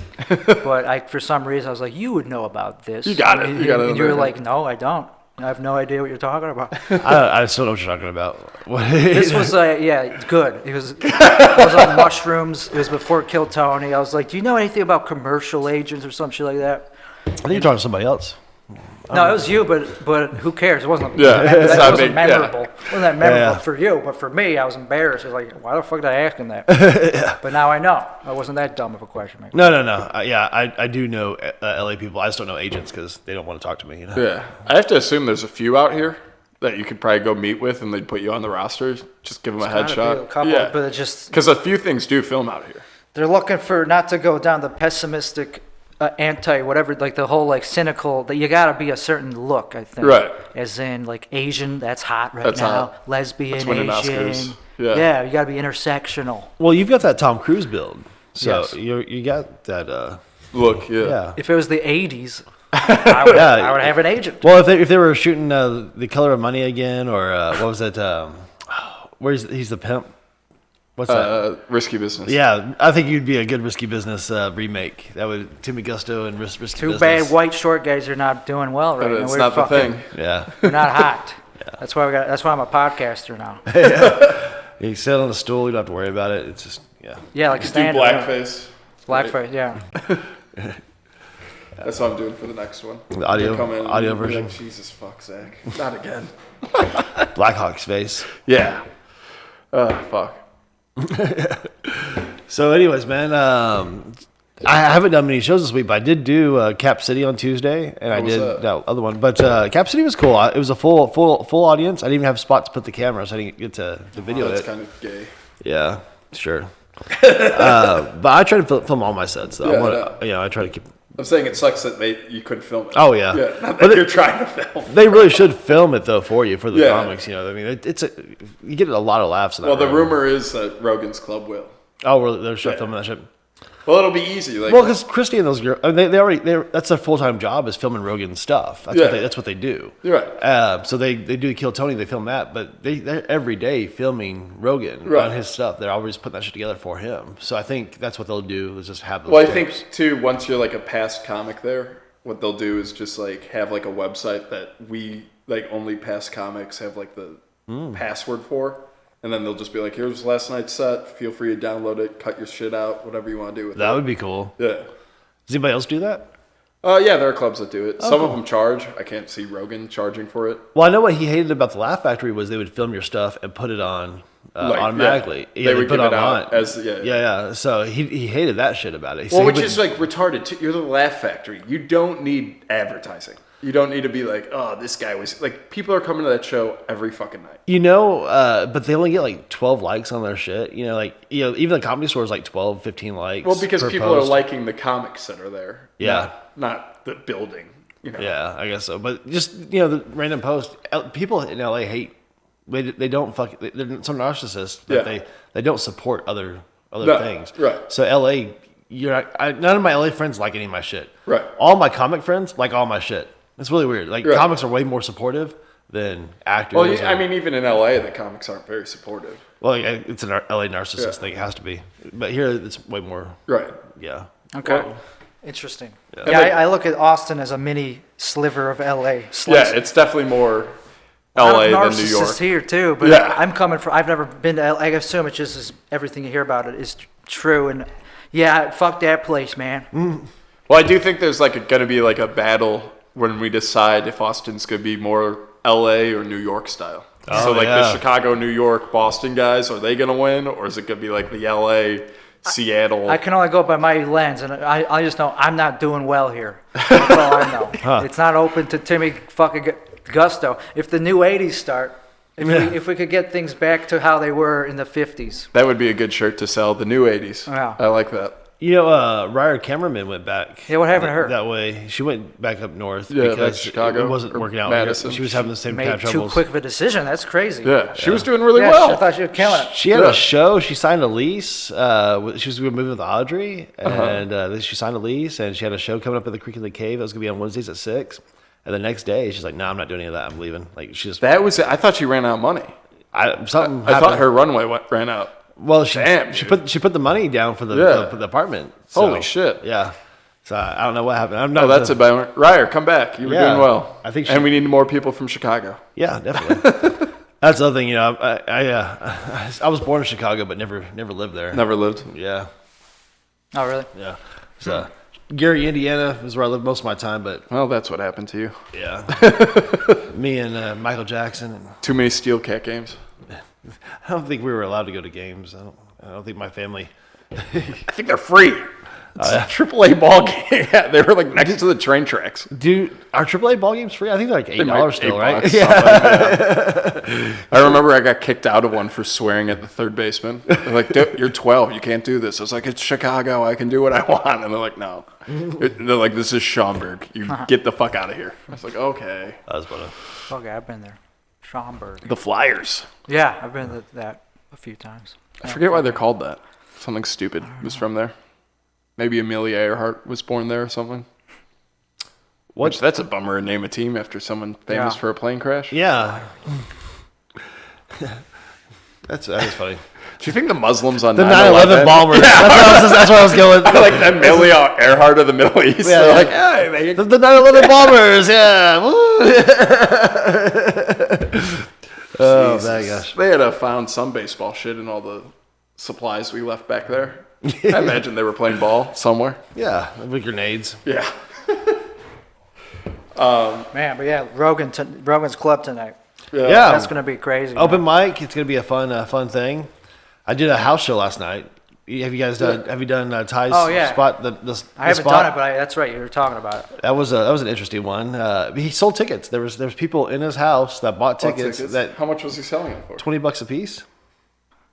But for some reason, I was like, you would know about this. You got it. And, You got it. and you were like, no, I don't. I have no idea what you're talking about. I still know what you're talking about. This was, it's good. It was on mushrooms. It was before Kill Tony. I was like, do you know anything about commercial agents or some shit like that? I think you're talking to somebody else. No, it was you, but who cares? It wasn't. Yeah, it's that not wasn't big, memorable. It wasn't that memorable Yeah. for you, but for me, I was embarrassed. I was like, why the fuck did I ask him that? But now I know. I wasn't that dumb of a question. Maybe. No. I do know LA people. I just don't know agents because they don't want to talk to me. Yeah. I have to assume there's a few out here that you could probably go meet with, and they'd put you on the roster. Just give them a Gotta be headshot. a couple, Yeah. but it just Because a few things do film out here. they're looking for not to go down the pessimistic, anti whatever, like the whole like cynical. That you gotta be a certain look, I think. Right. As in like Asian, that's hot right That's now. hot. Lesbian, That's winning Asian. Oscars. Yeah. You gotta be intersectional. Well, you've got that Tom Cruise build, so Yes. you got that. Look, yeah. Yeah. If it was the '80s, I would have an agent. Well, if they were shooting The Color of Money again, or what was it? Where's he's the pimp? What's that? Risky Business. Yeah, I think you'd be a good Risky Business remake. That would Timmy Gusto and Risky Too Business. bad white short guys are not doing well right But now. it's We're not the fucking- thing. Yeah, We're not hot. That's why That's why I'm a podcaster now. you sit on the stool. You don't have to worry about it. It's just Yeah, like Just do stand blackface. Blackface. Yeah. That's what I'm doing for the next one. The audio- Come in and audio be like, version. Jesus fuck, Zach. Not again. Blackhawk's face. Yeah. Fuck. So, anyways, man, I haven't done many shows this week, but I did do Cap City on Tuesday, and I was did that? other one. But Cap City was cool. It was a full audience. I didn't even have a spot to put the camera, so I didn't get to video That's it. kind of gay. Yeah, sure. But I try to film all my sets, though. Yeah, I try to keep. I'm saying it sucks that you couldn't film it. Oh yeah, Yeah, not But that you're trying to film. they really should film it though for you for the Yeah. comics. I mean, you get a lot of laughs in that. Well, the room. rumor is that Rogan's Club will. Oh, really? They're still Yeah. filming that shit. Well, it'll be easy. Like, Well, because Christy and those girls, that's their full time job is filming Rogan's stuff. That's what they do. You're right. So they do Kill Tony, they film that, but they're every day filming Rogan Right. on his stuff. They're always putting that shit together for him. So I think that's what they'll do is just have those. Well, I tapes. think too. Once you're like a past comic, there, what they'll do is just like have like a website that we like only past comics have like the password for, and then they'll just be like, "Here's last night's set. Feel free to download it, cut your shit out, whatever you want to do with that it." would be cool. Yeah. Does anybody else do that? Yeah, there are clubs that do it. Some cool. of them charge. I can't see Rogan charging for it. Well, I know what he hated about the Laugh Factory was they would film your stuff and put it on Like, automatically. yeah. They would put give it online. out as yeah. So he hated that shit about it. He said Well, he which would- is like retarded too. You're the Laugh Factory. You don't need advertising. You don't need to be like, oh, this guy was like. People are coming to that show every fucking night. but they only get like 12 likes on their shit. Even the Comedy Store is like 12, 15 likes. Well, because per people post. are liking the comics that are there. Yeah. Not the building. Yeah, I guess so. But just the random post. People in LA hate. They don't fuck. They're some narcissists that Yeah. they don't support other No, things. right. So LA, none of my LA friends like any of my shit. Right. All my comic friends like all my shit. It's really weird. Like Right. comics are way more supportive than actors. Well, or- I mean, even in LA, the comics aren't very supportive. well, it's an LA narcissist Yeah. thing. It has to be. But here, it's way more. Right. Yeah. Okay. Well, Interesting. Yeah. Yeah, I look at Austin as a mini sliver of LA. Yeah, it's definitely more A lot LA of than New narcissists York. here too, but Yeah. I'm coming from. I've never been to LA. I assume it's just everything you hear about it is true, and yeah, fuck that place, man. Well, I do think there's like going to be like a battle when we decide if Austin's going to be more LA or New York style. So like the yeah. Chicago, New York, Boston guys, are they going to win, or is it going to be like the LA, Seattle? I can only go by my lens, and I just know I'm not doing well here. That's all I know. It's not open to Timmy fucking Gusto. If the new '80s start, if we could get things back to how they were in the '50s. That would be a good shirt to sell. The new '80s. Yeah. I like that. Ryder Cameraman went back. Yeah, what happened to her? That way, she went back up north Yeah, back because to Chicago it wasn't or working out. Madison. She was having the same kind Made of too troubles. quick of a decision. That's crazy. Yeah, she was doing really Yeah, well. I thought she was killing it. She had Yeah. a show. She signed a lease. She was moving with Audrey, and then she signed a lease, and she had a show coming up at the Creek in the Cave. It was gonna be on Wednesdays at 6. And the next day, she's like, "No, I'm not doing any of that. I'm leaving." Like she just That was it. I thought she ran out of money. something. I happened. thought her runway ran out. Well, Damn, she dude. put the money down for the Yeah. for the apartment. So, Holy shit. Yeah. So I don't know what happened. I'm not. Oh, that's a bummer. Ryder, come back. You were Yeah. doing well. I think and we need more people from Chicago. Yeah, definitely. That's the other thing. I was born in Chicago, but never lived there. Never lived. Yeah. Oh, really? Yeah. So Gary, Indiana is where I lived most of my time, but Well, that's what happened to you. yeah. Me and Michael Jackson, and Too many Steel Cat games. I don't think we were allowed to go to games. I don't think my family. I think they're free. It's a AAA ball game. Yeah, they were like next to the train tracks. Dude, are AAA ball games free? I think they're like $8 still, right? $8, yeah. I remember I got kicked out of one for swearing at the third baseman. They're like, "Dude, you're 12. You can't do this." I was like, "It's Chicago. I can do what I want." And they're like, "No." They're like, "This is Schaumburg. You get the fuck out of here." I was like, "Okay." That was funny. Okay, I've been there. Schaumburg. The Flyers. Yeah, I've been to that a few times. I forget why they're called that. Something stupid was from there. Maybe Amelia Earhart was born there or something. Which, that's a bummer to name a team after someone famous Yeah. for a plane crash. Yeah. that is funny. Do you think the Muslims on The 9/11 9/11 bombers. That's where I was going. like Amelia Earhart of the Middle East? Yeah, They're yeah. like, hey, they The 9/11 bombers. Yeah. Woo. Oh my gosh. They had found some baseball shit in all the supplies we left back there. I imagine they were playing ball somewhere. Yeah, with grenades. Yeah. Man, but yeah, Rogan's Club tonight. Yeah. That's gonna be crazy. Open mic. It's gonna be a fun thing. I did a house show last night. Have you guys done? Have you done Ty's spot? The I haven't spot? done it, but that's right. You were talking about it. That was an interesting one. He sold tickets. There was people in his house that bought tickets. How much was he selling them for? $20 a piece.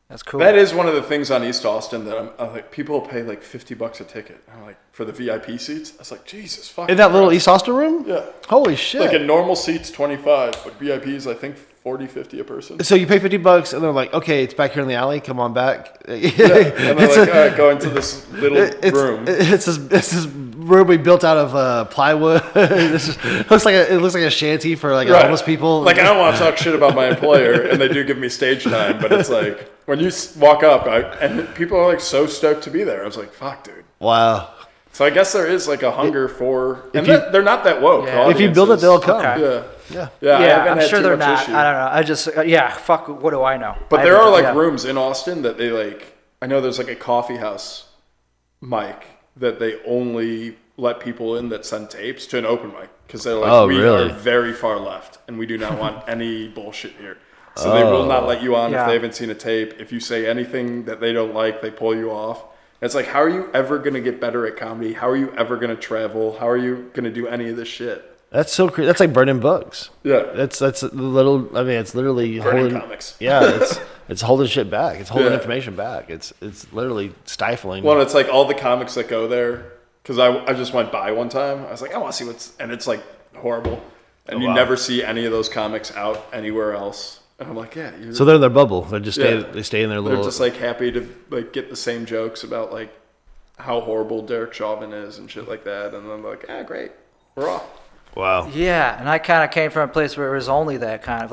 That's cool. That is one of the things on East Austin that I'm like, people pay like $50 a ticket. I'm like, for the VIP seats? I was like, Jesus fuck. In that little East Austin room? Yeah. Holy shit. Like a normal seat's 25, but VIP's I think 40, 50 a person. So you pay $50 and they're like, okay, it's back here in the alley. Come on back. Yeah. And they're like, all right, go into this little room. It's this room we built out of plywood. It looks like a shanty for like homeless people. Like, I don't want to talk shit about my employer, and they do give me stage time, but it's like, when you walk up, and people are like so stoked to be there. I was like, fuck, dude. Wow. So I guess there is like a hunger for, and you- they're not that woke. Yeah. If you build it, they'll come. Okay. Yeah. Yeah. Yeah, I Yeah, haven't I'm had sure too they're much not. issue. I don't know. I just fuck. What do I know? But I there are haven't- like yeah. rooms in Austin that they like. I know there's like a coffee house mic that they only let people in that send tapes to an open mic because they're like, Oh, we really? are very far left and we do not want any bullshit here. So they will not let you on if Yeah. they haven't seen a tape. If you say anything that they don't like, they pull you off. It's like, how are you ever going to get better at comedy? How are you ever going to travel? How are you going to do any of this shit? That's so crazy. That's like burning books. Yeah. That's a little. I mean, it's literally Burning holding. comics. Yeah, it's holding shit back. It's holding Yeah. information back. It's literally stifling. Well, it's like all the comics that go there, because I just went by one time. I was like, I want to see what's, and it's like horrible. And you wow. never see any of those comics out anywhere else. And I'm like, yeah. So they're in their bubble. They just stay. Yeah. They stay in their They're little. just like happy to like get the same jokes about like how horrible Derek Chauvin is and shit like that. And I'm like, great, we're off. Wow. Yeah, and I kind of came from a place where it was only that kind of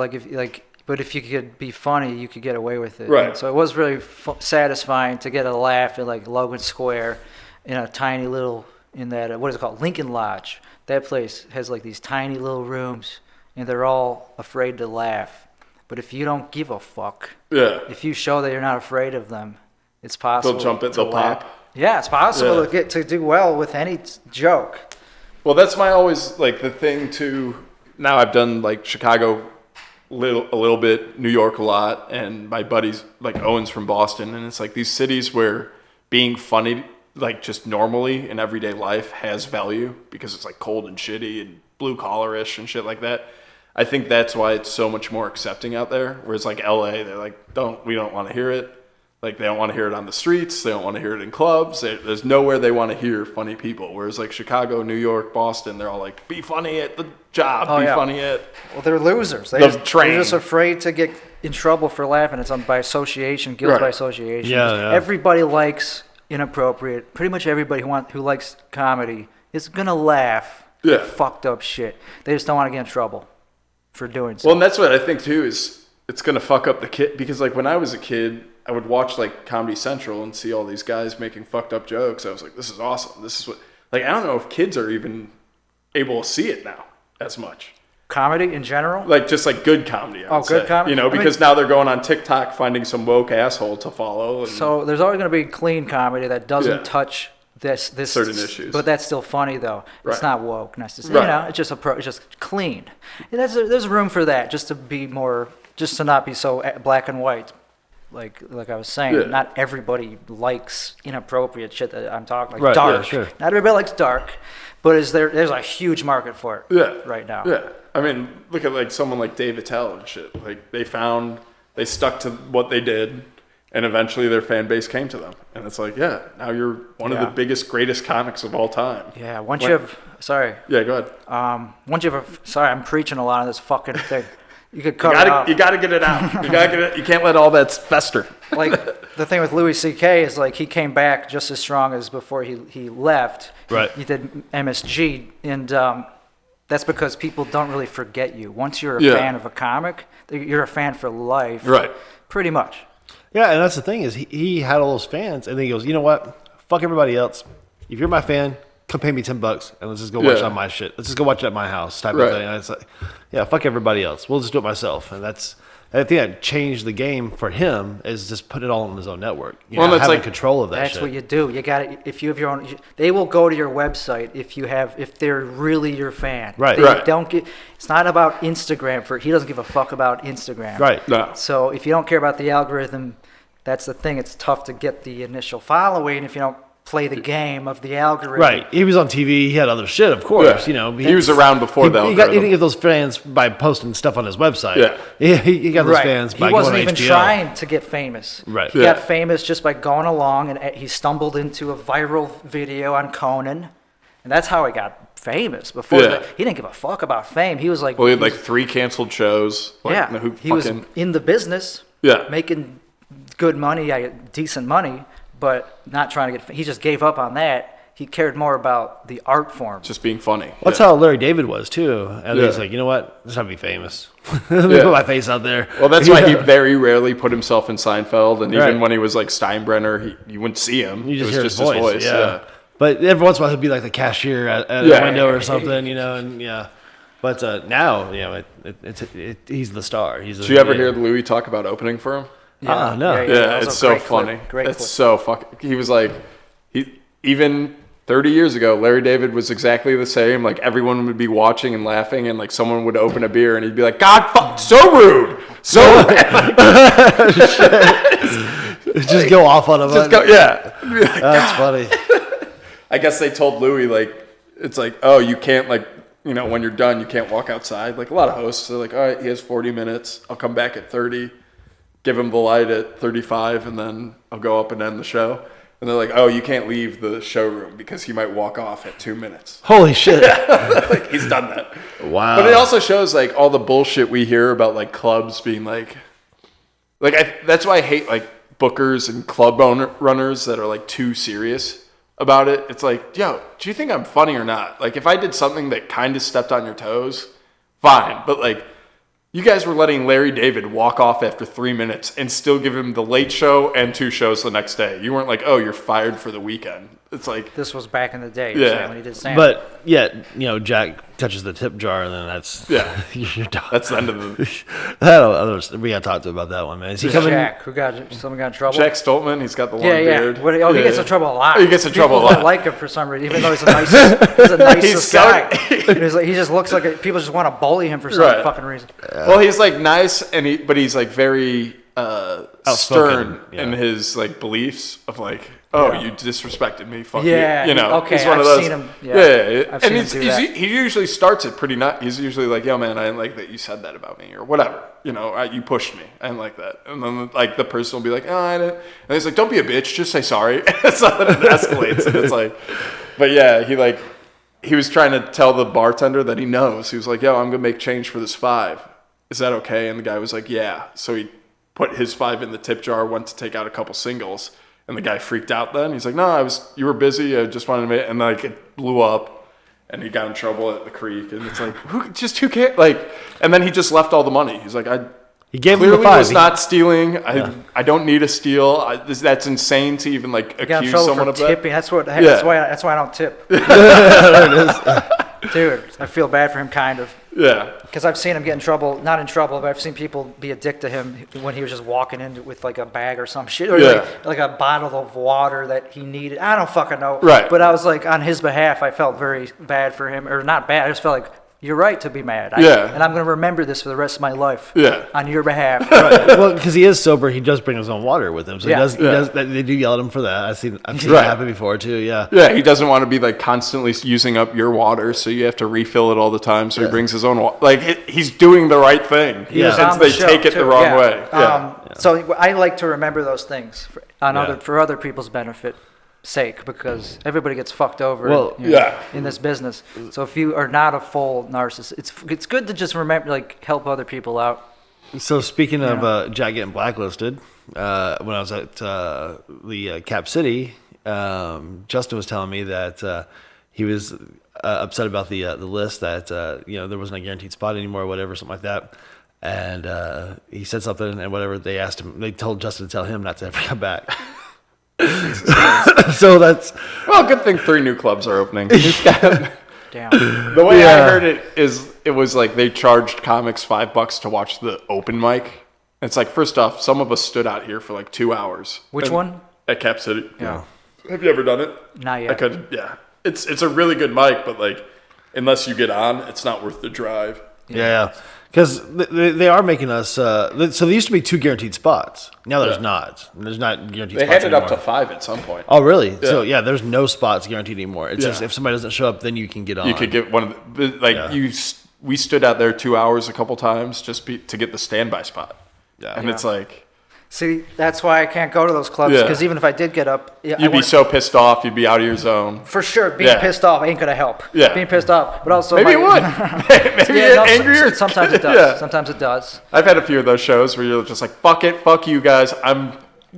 but if you could be funny, you could get away with it. Right. And so it was really satisfying to get a laugh at like Logan Square, in a tiny little what is it called, Lincoln Lodge. That place has like these tiny little rooms, and they're all afraid to laugh. But if you don't give a fuck, Yeah. if you show that you're not afraid of them, it's possible. They'll jump it, to they'll laugh. pop. Yeah, it's possible Yeah. to do well with any joke. Well, that's my always like the thing too. Now I've done like Chicago a little bit, New York a lot, and my buddies like Owen's from Boston, and it's like these cities where being funny like just normally in everyday life has value because it's like cold and shitty and blue collar-ish and shit like that. I think that's why it's so much more accepting out there. Whereas like LA, they're like, we don't want to hear it. Like, they don't want to hear it on the streets. They don't want to hear it in clubs. There's nowhere they want to hear funny people. Whereas, like, Chicago, New York, Boston, they're all like, be funny at the job. Funny at... Well, they're losers. They're just afraid to get in trouble for laughing. It's by association, guilt by association. Yeah. Everybody likes inappropriate. Pretty much everybody who likes comedy is going to laugh at fucked up shit. They just don't want to get in trouble for doing so. Well, and that's what I think, too, is it's going to fuck up the kid. Because, like, when I was a kid... I would watch like Comedy Central and see all these guys making fucked up jokes. I was like, this is awesome. This is what, like, I don't know if kids are even able to see it now as much. Comedy in general? Like, just like good comedy. I would say. Good comedy? You know, because now they're going on TikTok finding some woke asshole to follow. So there's always going to be clean comedy that doesn't touch this certain issues. But that's still funny though. Right. It's not woke necessarily. Right. You know, it's just clean. And there's room for that, just to not be so black and white. Like I was saying, not everybody likes inappropriate shit that I'm talking like dark. Yeah, sure. Not everybody likes dark, but there's a huge market for it right now. Yeah. I mean, look at like someone like Dave Attell and shit. Like they stuck to what they did, and eventually their fan base came to them. And it's like, now you're one of the biggest, greatest comics of all time. Yeah. Sorry. Yeah, go ahead. Sorry, I'm preaching a lot on this fucking thing. You could cut it off. You gotta get it out. You can't let all that fester. Like the thing with Louis C.K. is like he came back just as strong as before he left. Right. He did MSG, and that's because people don't really forget you. Once you're a fan of a comic, you're a fan for life. Right. Pretty much. Yeah, and that's the thing is he had all those fans, and then he goes, you know what? Fuck everybody else. If you're my fan, come pay me $10 and let's just go watch on my shit. Let's just go watch it at my house type of thing. And it's like, fuck everybody else. We'll just do it myself. And I think that changed the game for him is just put it all on his own network. Having control of that That's shit. what you do. You got to, if you have your own, they will go to your website if they're really your fan. Right. It's not about Instagram he doesn't give a fuck about Instagram. Right. No. So if you don't care about the algorithm, that's the thing. It's tough to get the initial following if you don't play the game of the algorithm. Right. He was on TV. He had other shit, of course. Yeah. You know, he was around before the algorithm. He didn't get those fans by posting stuff on his website. Yeah. He got those fans by going to HBO. He wasn't even trying to get famous. Right. He got famous just by going along, and he stumbled into a viral video on Conan, and that's how he got famous. Before that, he didn't give a fuck about fame. He was like, he had like 3 canceled shows. He was in the business. Yeah. Making good money, decent money. But not trying to he just gave up on that. He cared more about the art form. Just being funny. That's how Larry David was, too. And he's like, you know what? Let's not be famous. Let me put my face out there. Well, that's why he very rarely put himself in Seinfeld. And even when he was like Steinbrenner, you wouldn't see him. You just it hear was his voice. Yeah. But every once in a while, he'd be like the cashier at a window or something, you know. And But now, he's the star. Did you ever hear Louis talk about opening for him? Yeah, no. Yeah, it's so funny. It's so fucking. He was like, even 30 years ago, Larry David was exactly the same. Like everyone would be watching and laughing, and like someone would open a beer, and he'd be like, "God, fuck, so rude, so bad." Just go off on him. That's funny. I guess they told Louis like, it's like, oh, you can't like. When you're done, you can't walk outside. Like a lot of hosts, they're like, all right, he has 40 minutes. I'll come back at 30. Give him the light at 35, and then I'll go up and end the show. And they're like, oh, you can't leave the showroom because he might walk off at 2 minutes. Holy shit. Like, he's done that. Wow. But it also shows, like, all the bullshit we hear about, like, clubs being, that's why I hate, like, bookers and club runners that are, like, too serious about it. It's like, yo, do you think I'm funny or not? Like, if I did something that kind of stepped on your toes, fine. But, like, you guys were letting Larry David walk off after 3 minutes and still give him the late show and 2 shows the next day. You weren't like, oh, you're fired for the weekend. It's like... This was back in the day when he did stand-up. But, Jack touches the tip jar, and then that's... Yeah. You're done. That's the end of the... We got to talk to him about that one, man. Is he coming? Jack, someone got in trouble? Jack Stoltman, he's got the long beard. He gets in trouble a lot. He gets in trouble a lot. People don't like him for some reason, even though he's the nicest guy. He just looks like... People just want to bully him for some fucking reason. Well, he's like nice, but he's like very stern yeah. in his like beliefs of like, oh, you disrespected me, fuck Yeah, you. You know, okay, he's one of I've those. seen him, And I've seen him do that. he usually starts it pretty not. He's usually like, yo, man, I didn't like that you said that about me or whatever. You know, you pushed me. I didn't like that. And then like the person will be like, oh, I didn't. And he's like, don't be a bitch, just say sorry. It's not that it escalates. And it's like, but yeah, he was trying to tell the bartender that he knows. He was like, yo, I'm gonna make change for this $5. Is that okay? And the guy was like, yeah. So he put his $5 in the tip jar, went to take out a couple singles, and the guy freaked out then. He's like, no, you were busy, I just wanted to make, and like it blew up, and he got in trouble at the creek, and it's like, who cares? Like, and then he just left all the money. He's like, He gave him clearly the $5. was not stealing. I don't need a steal. That's insane to even like Got in accuse trouble someone for of that. tipping. That's why I don't tip. Dude, I feel bad for him, kind of. Yeah. Because I've seen him get in trouble, not in trouble, but I've seen people be a dick to him when he was just walking in with like a bag or some shit, or like a bottle of water that he needed. I don't fucking know. Right. But I was like, on his behalf, I felt very bad for him, or not bad. I just felt like, you're right to be mad. And I'm going to remember this for the rest of my life. Yeah. On your behalf. Right. Well, because he is sober, he does bring his own water with him. So Yeah. he does. They do yell at him for that. I've seen that happen before too. Yeah. Yeah, he doesn't want to be like constantly using up your water, so you have to refill it all the time. So he brings his own water. Like he's doing the right thing. He was on They the show, take it too. the wrong way. Yeah. So I like to remember those things for other people's benefit sake, because everybody gets fucked over in this business. So if you are not a full narcissist, it's good to just remember, like, help other people out. So speaking of Jack getting blacklisted, when I was at the Cap City, Justin was telling me that he was upset about the list, that there wasn't a guaranteed spot anymore or whatever, something like that. And he said something, and whatever, they told Justin to tell him not to ever come back. So that's Good thing 3 new clubs are opening. Damn. The way I heard it was like they charged comics $5 to watch the open mic. It's like, first off, some of us stood out here for like 2 hours. Which one? At Cap City. Yeah. Have you ever done it? Not yet. I could. Yeah. It's a really good mic, but like, unless you get on, it's not worth the drive. Yeah, because they are making us. So there used to be 2 guaranteed spots. Now there's not. There's not guaranteed They spots had it up anymore. to 5 at some point. Oh, really? Yeah. So there's no spots guaranteed anymore. It's just Yeah. if somebody doesn't show up, then you can get on. You could get one of the we stood out there 2 hours a couple times just to get the standby spot. Yeah. And it's like, See, that's why I can't go to those clubs, Yeah. because even if I did get up, you'd be so pissed off, you'd be out of your zone. for sure, being pissed off ain't gonna help. Yeah. Being pissed off, but also Maybe it would. Maybe you're angrier. Sometimes it does. Yeah. Sometimes it does. I've had a few of those shows where you're just like, fuck you guys.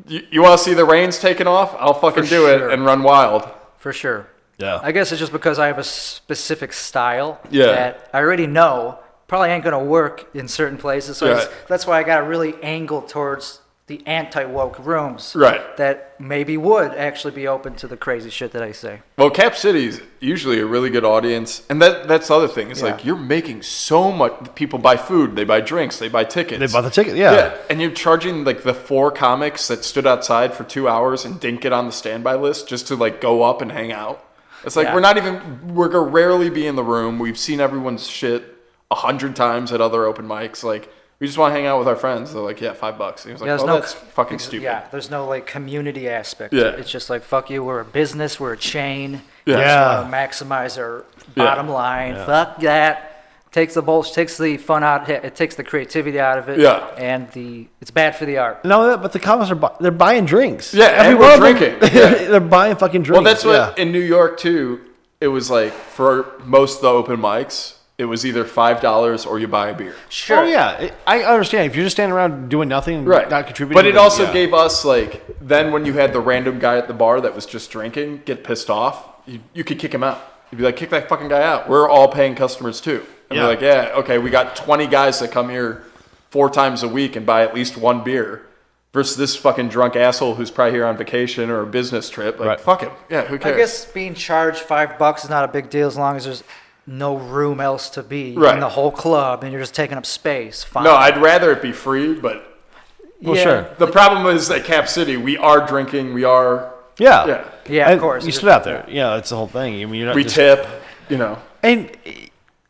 You want to see the reins taken off? I'll fucking do sure. it and run wild. For sure. Yeah. I guess it's just because I have a specific style Yeah. that I already know probably ain't gonna work in certain places. So Right. that's why I gotta really angle towards the anti-woke rooms. Right. That maybe would actually be open to the crazy shit that I say. Well, Cap City's usually a really good audience, and that's the other thing. It's like you're making so much. People buy food, they buy drinks, they buy tickets. They bought the ticket. Yeah. And you're charging like the 4 comics that stood outside for 2 hours and didn't get on the standby list just to like go up and hang out. It's like Yeah. we're gonna rarely be in the room. We've seen everyone's shit 100 times at other open mics. Like, we just want to hang out with our friends. They're like, yeah, $5. And he was like, There's that's fucking stupid. Yeah, there's no like community aspect. Yeah. It's just like, fuck you, we're a business, we're a chain. Yeah. We Yeah. just want to maximize our bottom line. Fuck that. Takes the bullshit, takes the fun out, it takes the creativity out of it. Yeah. And it's bad for the art. No, but the comics they're buying drinks. Yeah, Every and one we're of them, drinking. Yeah. they're buying fucking drinks. Well, that's what in New York too. It was like for most of the open mics, it was either $5 or you buy a beer. Sure. Oh yeah, I understand. If you're just standing around doing nothing, and Right. not contributing. But it then, also yeah. gave us like then when you had the random guy at the bar that was just drinking get pissed off, you could kick him out. You'd be like, kick that fucking guy out. We're all paying customers too. And Yeah. we're like, yeah, okay, we got 20 guys that come here 4 times a week and buy at least 1 beer. Versus this fucking drunk asshole who's probably here on vacation or a business trip. Like, Right. fuck him. Yeah, who cares? I guess being charged $5 is not a big deal as long as there's no room else to be Right. in the whole club and you're just taking up space. Fine. No, I'd rather it be free, but Well, sure. the problem is at Cap City, we are drinking, we are, Yeah. yeah. Yeah, of And course. You stood out there. Yeah, that's the whole thing. I mean, you're not We just, tip, you know. And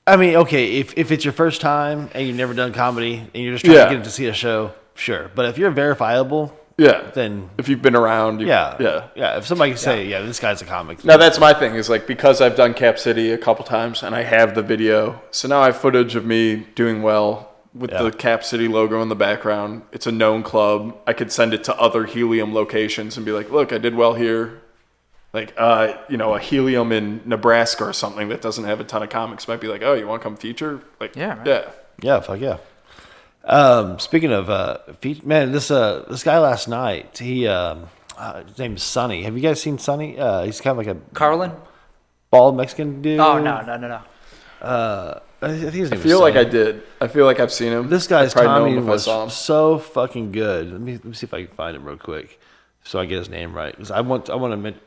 I mean, okay, if it's your first time and you've never done comedy and you're just trying Yeah. to get in to see a show, sure. But if you're verifiable, Yeah. then If you've been around, yeah. If somebody can say, yeah, this guy's a comic. Now that's my thing is like because I've done Cap City a couple times and I have the video, so now I have footage of me doing well with the Cap City logo in the background. It's a known club. I could send it to other Helium locations and be like, look, I did well here. Like, a Helium in Nebraska or something that doesn't have a ton of comics might be like, oh, you want to come feature? Like, yeah. Yeah, fuck yeah. Speaking of man, this guy last night, his name's Sonny. Have you guys seen Sonny? He's kind of like a Carlin? bald Mexican dude. Oh no. I think his name I feel was like Sonny. I did. I feel like I've seen him. This guy's I probably know timing him if I was saw him. so fucking good. Let me see if I can find him real quick, so I get his name right. Because I want to mention,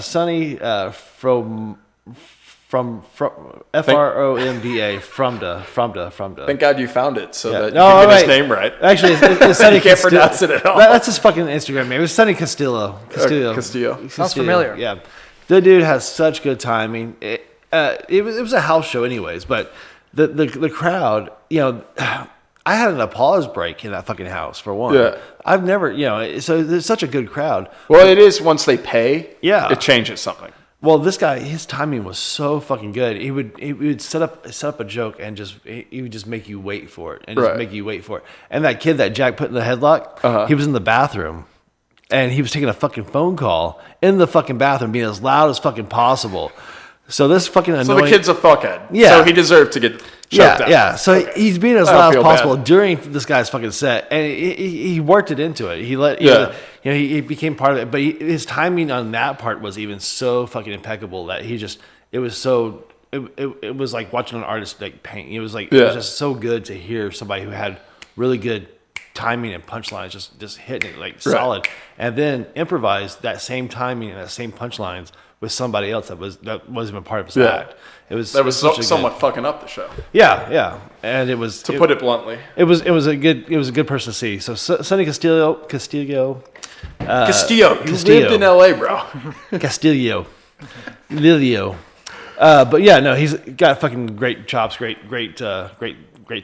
Sonny from Fromda. Thank God you found it so that No, you could get his right. name right. Actually, it's Sonny You can't Castillo. pronounce it at all. That's his fucking Instagram name. It was Sonny Castillo. Castillo. Sounds familiar. Yeah, the dude has such good timing. It was a house show, anyways, but the crowd, I had an applause break in that fucking house for one. Yeah. I've never, so there's such a good crowd. Well, it is once they pay. Yeah. It changes something. Well, this guy, his timing was so fucking good. He would set up a joke and he would just make you wait for it and just Right. make you wait for it. And that kid that Jack put in the headlock, he was in the bathroom and he was taking a fucking phone call in the fucking bathroom, being as loud as fucking possible. So this fucking annoying. So the kid's a fuckhead. Yeah. So he deserved to get choked out. Yeah. So he's being as I don't loud as feel possible bad. during this guy's fucking set, and he worked it into it. He became part of it. But his timing on that part was even so fucking impeccable that it was like watching an artist like paint. It was it was just so good to hear somebody who had really good timing and punchlines just hitting it solid, and then improvise that same timing and that same punchlines with somebody else that wasn't even part of his act. It was somewhat fucking up the show. Yeah, and it was To put it bluntly. It was a good person to see. So Sonny Castillo, Castillo. You lived in L.A., bro. Castillo, Lilio. But yeah, no, he's got fucking great chops, great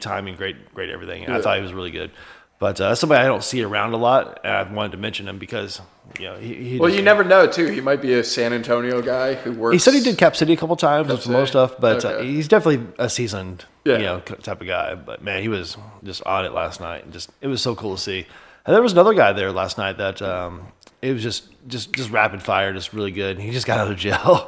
timing, great everything. I thought he was really good. But that's somebody I don't see around a lot, and I wanted to mention him because Well, you never know, too. He might be a San Antonio guy who works. He said he did Cap City a couple times and some more stuff, but Okay. he's definitely a seasoned, Yeah. type of guy. But man, he was just on it last night. And it was so cool to see. And there was another guy there last night that it was just rapid fire, just really good. And he just got out of jail.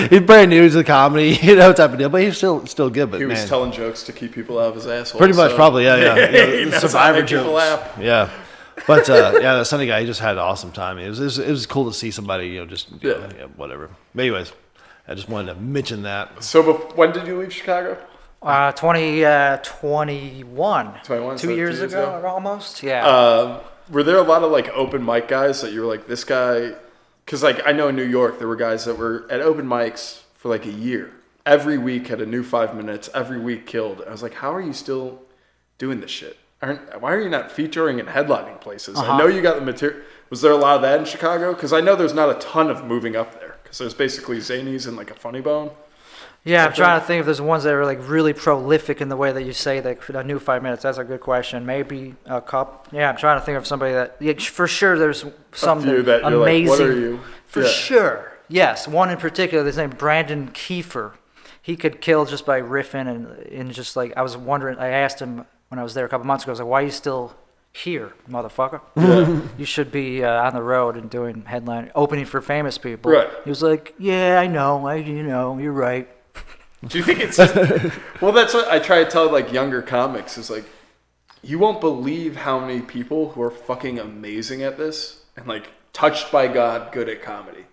He's brand new to the comedy, type of deal. But he's still good. But He was man, telling jokes to keep people out of his asshole. pretty much, probably, yeah. He knows how to Survivor make people jokes, laugh. yeah. But the Sunny guy, he just had an awesome time. It was cool to see somebody, whatever. But anyways, I just wanted to mention that. So when did you leave Chicago? 2021. 21, so 2 years 2 years ago, ago? almost. Yeah. Were there a lot of open mic guys that you were like, this guy? Because I know in New York there were guys that were at open mics for a year. Every week had a new 5 minutes. Every week killed. I was like, how are you still doing this shit? Why are you not featuring and headlining places? I know you got the material. Was there a lot of that in Chicago? Because I know there's not a ton of moving up there. Because there's basically Zanies and a Funny Bone. Yeah, I'm trying to think if there's ones that are really prolific in the way that you say that a new 5 minutes. That's a good question. Maybe a cup. Yeah, I'm trying to think of somebody that for sure there's some few that you're amazing. like, what are you? For Yeah. sure. Yes, one in particular. His name Brandon Kiefer. He could kill just by riffing and just I was wondering. I asked him when I was there a couple months ago. I was like, "Why are you still here, motherfucker? You should be on the road and doing headline opening for famous people." Right. He was like, "Yeah, I know. You're right." Do you think it's well? That's what I try to tell younger comics is you won't believe how many people who are fucking amazing at this and touched by God, good at comedy,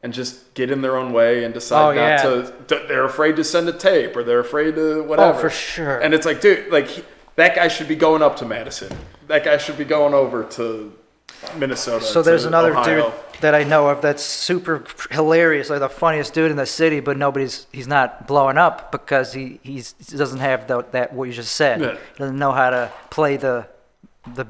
and just get in their own way and decide not to. They're afraid to send a tape or they're afraid to whatever. Oh, for sure. And it's dude, that guy should be going up to Madison. That guy should be going over to Minnesota. So there's another Ohio. dude that I know of that's super hilarious, the funniest dude in the city, but he's not blowing up because he doesn't have that what you just said. Yeah. He doesn't know how to play the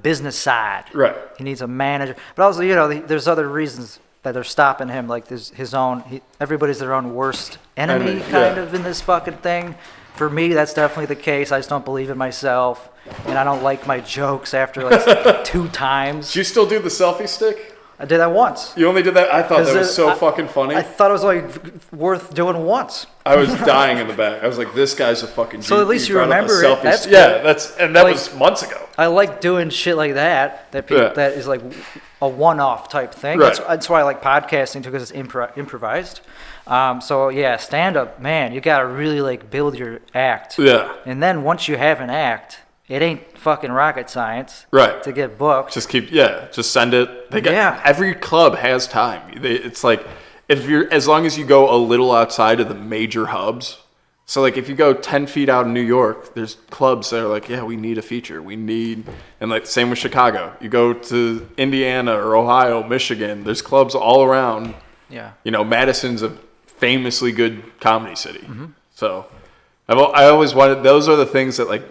business side. Right. He needs a manager. But also, there's other reasons that are stopping him. There's his own. Everybody's their own worst enemy, kind of in this fucking thing. For me, that's definitely the case. I just don't believe in myself, and I don't like my jokes after like 2 times. Do you still do the selfie stick? I did that once. You only did that? I thought that was so fucking funny. I thought it was like worth doing once. I was dying in the back. I was like, this guy's a fucking genius. So at least you remember it. That's yeah, cool. that was months ago. I like doing shit like that. That is like a one-off type thing. Right. That's why I like podcasting too, because it's improvised. So yeah, stand-up, man, you gotta really like build your act. Yeah. And then once you have an act, it ain't fucking rocket science. Right. To get booked. Just send it. Every club has time. It's like as long as you go a little outside of the major hubs. So like if you go 10 feet out in New York, there's clubs that are like, yeah, we need a feature. And like same with Chicago. You go to Indiana or Ohio, Michigan, there's clubs all around. Yeah. You know, Madison's a famously good comedy city. Mm-hmm. So I always wanted, those are the things that like,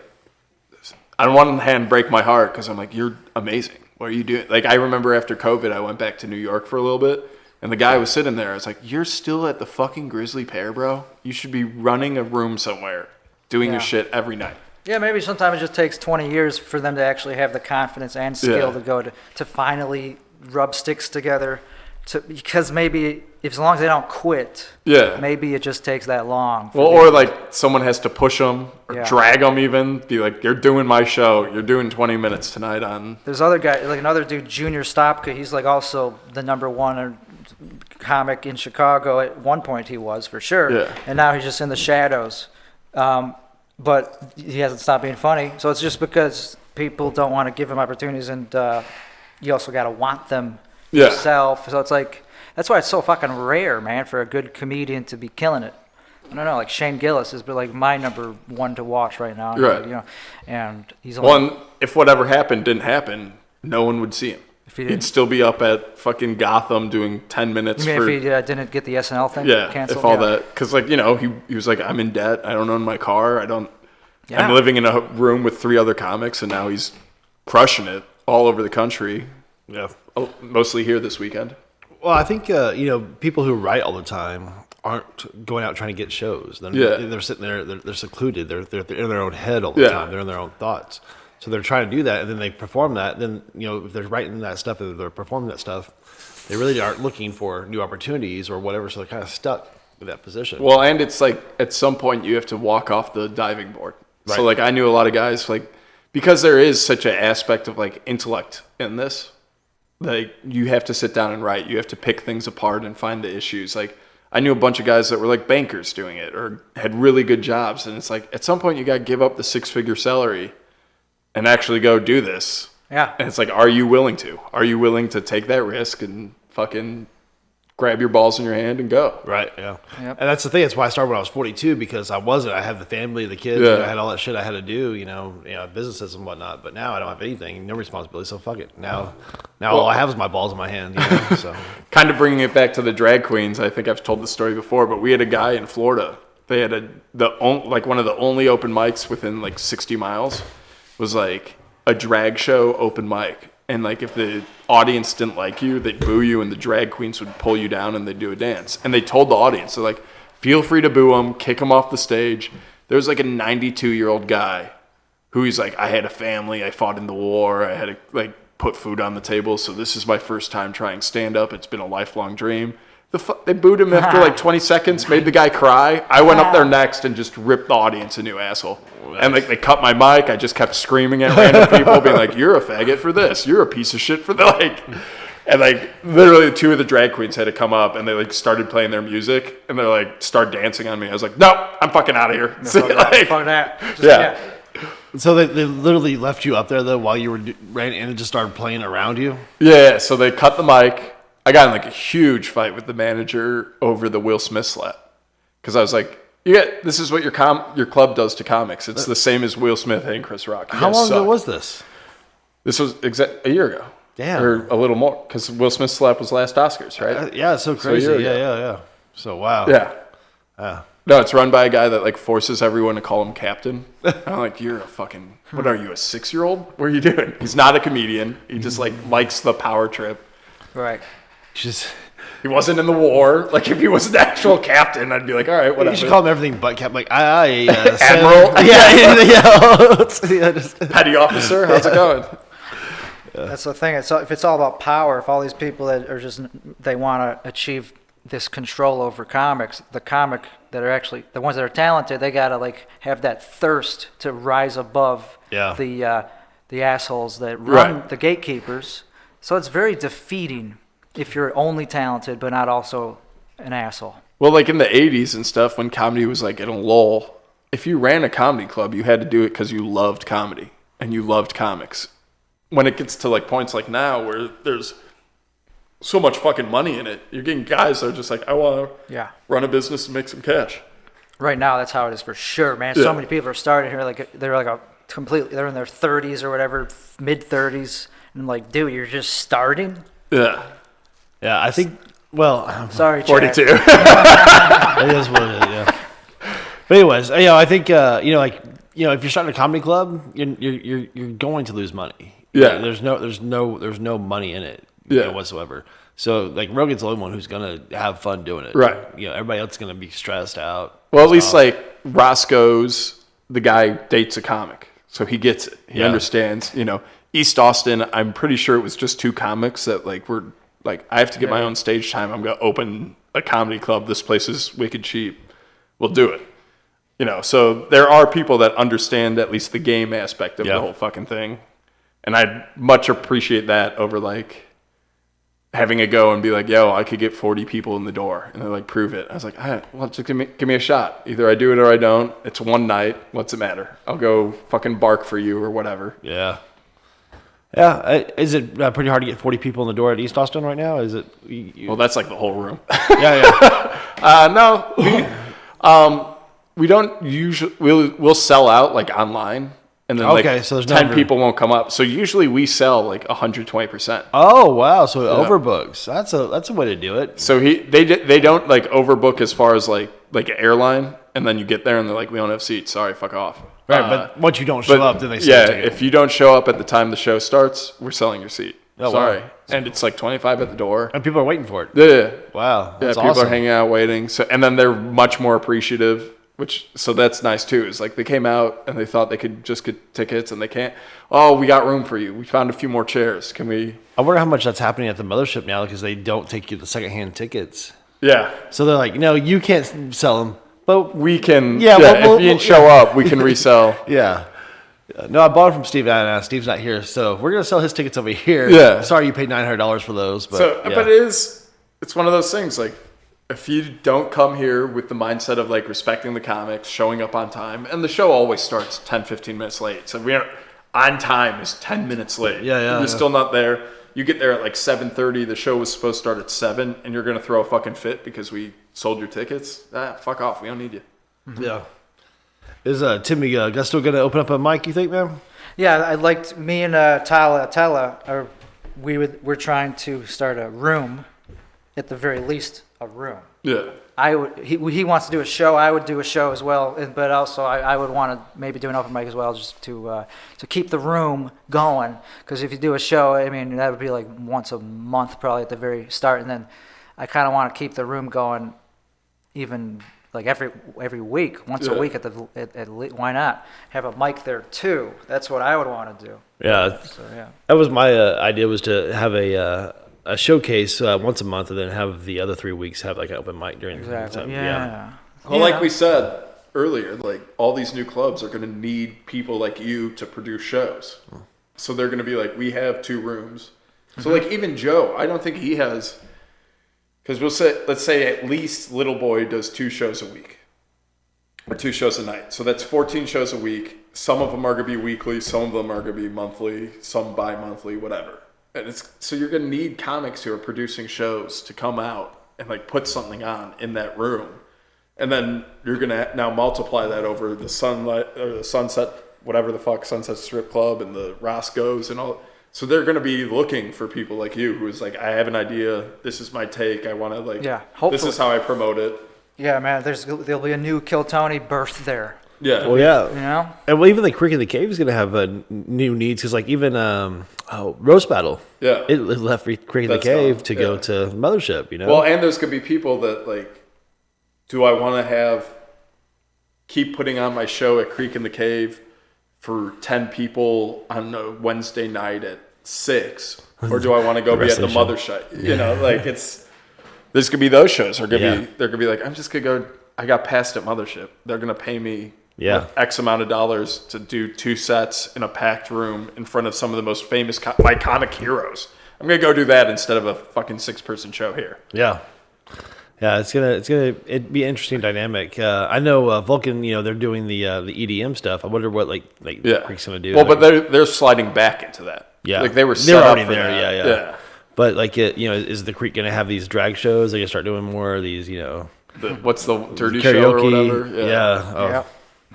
on one hand break my heart because I'm like, you're amazing. What are you doing? Like I remember after COVID, I went back to New York for a little bit. And the guy was sitting there. I was like, you're still at the fucking Grizzly Pear, bro? You should be running a room somewhere, doing your shit every night. Yeah, maybe sometimes it just takes 20 years for them to actually have the confidence and skill to go to finally rub sticks together. Because maybe as long as they don't quit, maybe it just takes that long. Well, or like someone has to push them or drag them even. Be like, you're doing my show. You're doing 20 minutes tonight on. There's other guy, like another dude, Junior Stopka. He's like also the #1 comic in Chicago. At one point he was for sure. Yeah. And now he's just in the shadows. But he hasn't stopped being funny. So it's just because people don't want to give him opportunities, and you also got to want them yourself. So it's like, that's why it's so fucking rare, man, for a good comedian to be killing it. I don't know, like Shane Gillis is like my #1 to watch right now. Right. You know, and he's if whatever happened didn't happen, no one would see him. He'd still be up at fucking Gotham doing 10 minutes. You mean if he didn't get the SNL thing canceled? If all that, because like, you know, he was like, I'm in debt. I don't own my car. I'm living in a room with 3 other comics, and now he's crushing it all over the country. Yeah, mostly here this weekend. Well, I think you know, people who write all the time aren't going out trying to get shows. They're sitting there. They're secluded. They're in their own head all the time. They're in their own thoughts. So they're trying to do that, and then they perform that. Then, you know, if they're writing that stuff and they're performing that stuff, they really aren't looking for new opportunities or whatever. So they're kind of stuck in that position. Well, and it's like at some point you have to walk off the diving board. Right. So like I knew a lot of guys, like, because there is such an aspect of like intellect in this, like you have to sit down and write. You have to pick things apart and find the issues. Like I knew a bunch of guys that were like bankers doing it or had really good jobs, and it's like at some point you got to give up the 6-figure salary and actually go do this. Yeah. And it's like, are you willing to? Are you willing to take that risk and fucking grab your balls in your hand and go? Right, yeah. Yep. And that's the thing. That's why I started when I was 42, because I had the family, the kids, I had all that shit I had to do, you know, businesses and whatnot. But now I don't have anything, no responsibility, so fuck it. Now all I have is my balls in my hand, you know, so. Kind of bringing it back to the drag queens, I think I've told the story before, but we had a guy in Florida. They had one of the only open mics within like 60 miles. Was like a drag show open mic, and like if the audience didn't like you, they'd boo you, and the drag queens would pull you down and they'd do a dance. And they told the audience, they're like, feel free to boo them, kick them off the stage. There was like a 92-year-old guy who he's like, I had a family, I fought in the war, I had to like put food on the table, so this is my first time trying stand up. It's been a lifelong dream. They booed him after like 20 seconds, made the guy cry. I went up there next and just ripped the audience a new asshole. And like they cut my mic. I just kept screaming at random people, being like, "You're a faggot for this. You're a piece of shit for the like." And like literally 2 of the drag queens had to come up and they like started playing their music and they're like start dancing on me. I was like, "No, I'm fucking out of here." No, fuck that. So they literally left you up there though while you ran in and just started playing around you? Yeah. So they cut the mic. I got in like a huge fight with the manager over the Will Smith slap because I was like, this is what your club does to comics. It's the same as Will Smith and Chris Rock. How long ago was this? This was a year ago. Damn. Or a little more, because Will Smith's slap was last Oscars, right? Yeah, it's so crazy. Yeah. So, wow. Yeah. No, it's run by a guy that like forces everyone to call him captain. I'm like, you're a fucking, what are you, a 6-year-old? What are you doing? He's not a comedian. He just like likes the power trip. Right. He wasn't in the war. Like, if he was an actual captain, I'd be like, all right, whatever. You should call him everything but captain. Like, Admiral? Yeah, anything else. Yeah, just. Petty officer? How's it going? That's the thing. If it's all about power, if all these people that are just they want to achieve this control over comics, the comic that are actually the ones that are talented, they gotta like have that thirst to rise above the assholes that run the gatekeepers. So it's very defeating if you're only talented but not also an asshole. Well, like in the 80s and stuff, when comedy was like in a lull, if you ran a comedy club, you had to do it because you loved comedy and you loved comics. When it gets to like points like now where there's so much fucking money in it, you're getting guys that are just like, I want to run a business and make some cash. Right now, that's how it is for sure, man. Yeah. So many people are starting here, like they're like they're in their 30s or whatever, mid 30s, and I'm like, dude, you're just starting. Yeah. Yeah, I think. Well, Sorry, 42. it is what it is. Yeah. But anyways, I think if you're starting a comedy club, you're going to lose money. Yeah. There's no money in it. Whatsoever. So like Rogan's the only one who's gonna have fun doing it. Right. Everybody else is gonna be stressed out. Well, at least like Roscoe's, the guy dates a comic, so he gets it. He understands. East Austin, I'm pretty sure it was just 2 comics that like were like, I have to get my own stage time. I'm gonna open a comedy club. This place is wicked cheap. We'll do it. So there are people that understand at least the game aspect of the whole fucking thing, and I'd much appreciate that over like having a go and be like, yo, I could get 40 people in the door. And they're like, prove it. I was like, all right, well, just give me a shot. Either I do it or I don't. It's one night. What's it matter? I'll go fucking bark for you or whatever. Yeah. Yeah. Is it pretty hard to get 40 people in the door at East Austin right now? Is it? Well, that's like the whole room. Yeah. No. We don't usually, we'll sell out like online. And then so there's 10 people won't come up. So usually we sell like 120%. Oh wow! So overbooks. That's a way to do it. So they don't like overbook as far as like an airline, and then you get there and they're like, we don't have seats. Sorry, fuck off. Right, but once you don't show up, then they say if you don't show up at the time the show starts, we're selling your seat. Oh, Sorry, wow. and it's like 25 at the door, and people are waiting for it. Yeah. Wow. That's people awesome. are hanging out waiting. So and then they're much more appreciative. So that's nice too. It's like they came out and they thought they could just get tickets and they can't. Oh, we got room for you. We found a few more chairs. Can we? I wonder how much that's happening at the mothership now because they don't take you the secondhand tickets. Yeah. So they're like, no, you can't sell them, but we can. Yeah. If you didn't show up, we can resell. Yeah. No, I bought it from Steve. Steve's not here, so we're gonna sell his tickets over here. Yeah. Sorry, you paid $900 for those, but but it's one of those things like. If you don't come here with the mindset of like respecting the comics, showing up on time, and the show always starts 10, 15 minutes late. So we are on time is 10 minutes late. You're still not there. You get there at like 7:30. The show was supposed to start at 7, and you're going to throw a fucking fit because we sold your tickets. Fuck off. We don't need you. Yeah. Is Timmy Gusto going to open up a mic, you think, man? Yeah, I liked me and Tala, we're trying to start a room, at the very least, a room. Yeah. He wants to do a show. I would do a show as well, but also I would want to maybe do an open mic as well, just to keep the room going. Because if you do a show, I mean that would be like once a month probably at the very start, and then I kind of want to keep the room going, even like every week, once a week at why not have a mic there too? That's what I would want to do. Yeah. So yeah. That was my idea, was to have a showcase once a month, and then have the other 3 weeks have like an open mic during the time. Yeah. Well, like we said earlier, like all these new clubs are going to need people like you to produce shows. So they're going to be like, we have 2 rooms. So like even Joe, I don't think he has, because let's say at least Little Boy does 2 shows a week or 2 shows a night. So that's 14 shows a week. Some of them are going to be weekly. Some of them are going to be monthly, some bi-monthly, whatever. And so you're going to need comics who are producing shows to come out and like put something on in that room. And then you're going to now multiply that over the Sunset, whatever the fuck, Sunset Strip Club and the Roscoe's and all. So they're going to be looking for people like you who's like, I have an idea. This is my take. I want to like, this is how I promote it. Yeah, man, there'll be a new Kill Tony birth there. Yeah. Well, yeah. You know? And well, even the Creek of the Cave is going to have new needs, because like even Roast Battle. Yeah. It left Creek in the That's Cave gone. to go Yeah. to Mothership, you know? Well, and there's going to be people that, like, do I want to keep putting on my show at Creek in the Cave for 10 people on a Wednesday night at 6? Or do I want to go be at the mothership? You know, like, there's going to be those shows. They're going to be like, I'm just going to go, I got passed at Mothership. They're going to pay me X amount of dollars to do 2 sets in a packed room in front of some of the most famous, iconic heroes. I'm going to go do that instead of a fucking 6-person show here. Yeah. Yeah, it'd be an interesting dynamic. I know Vulcan, they're doing the EDM stuff. I wonder what Creek's gonna do. Well, but they're sliding back into that. Yeah, like they were set already up for there. that. Yeah. But is the Creek gonna have these drag shows? They gonna start doing more of these, what's the dirty karaoke show or whatever? Yeah.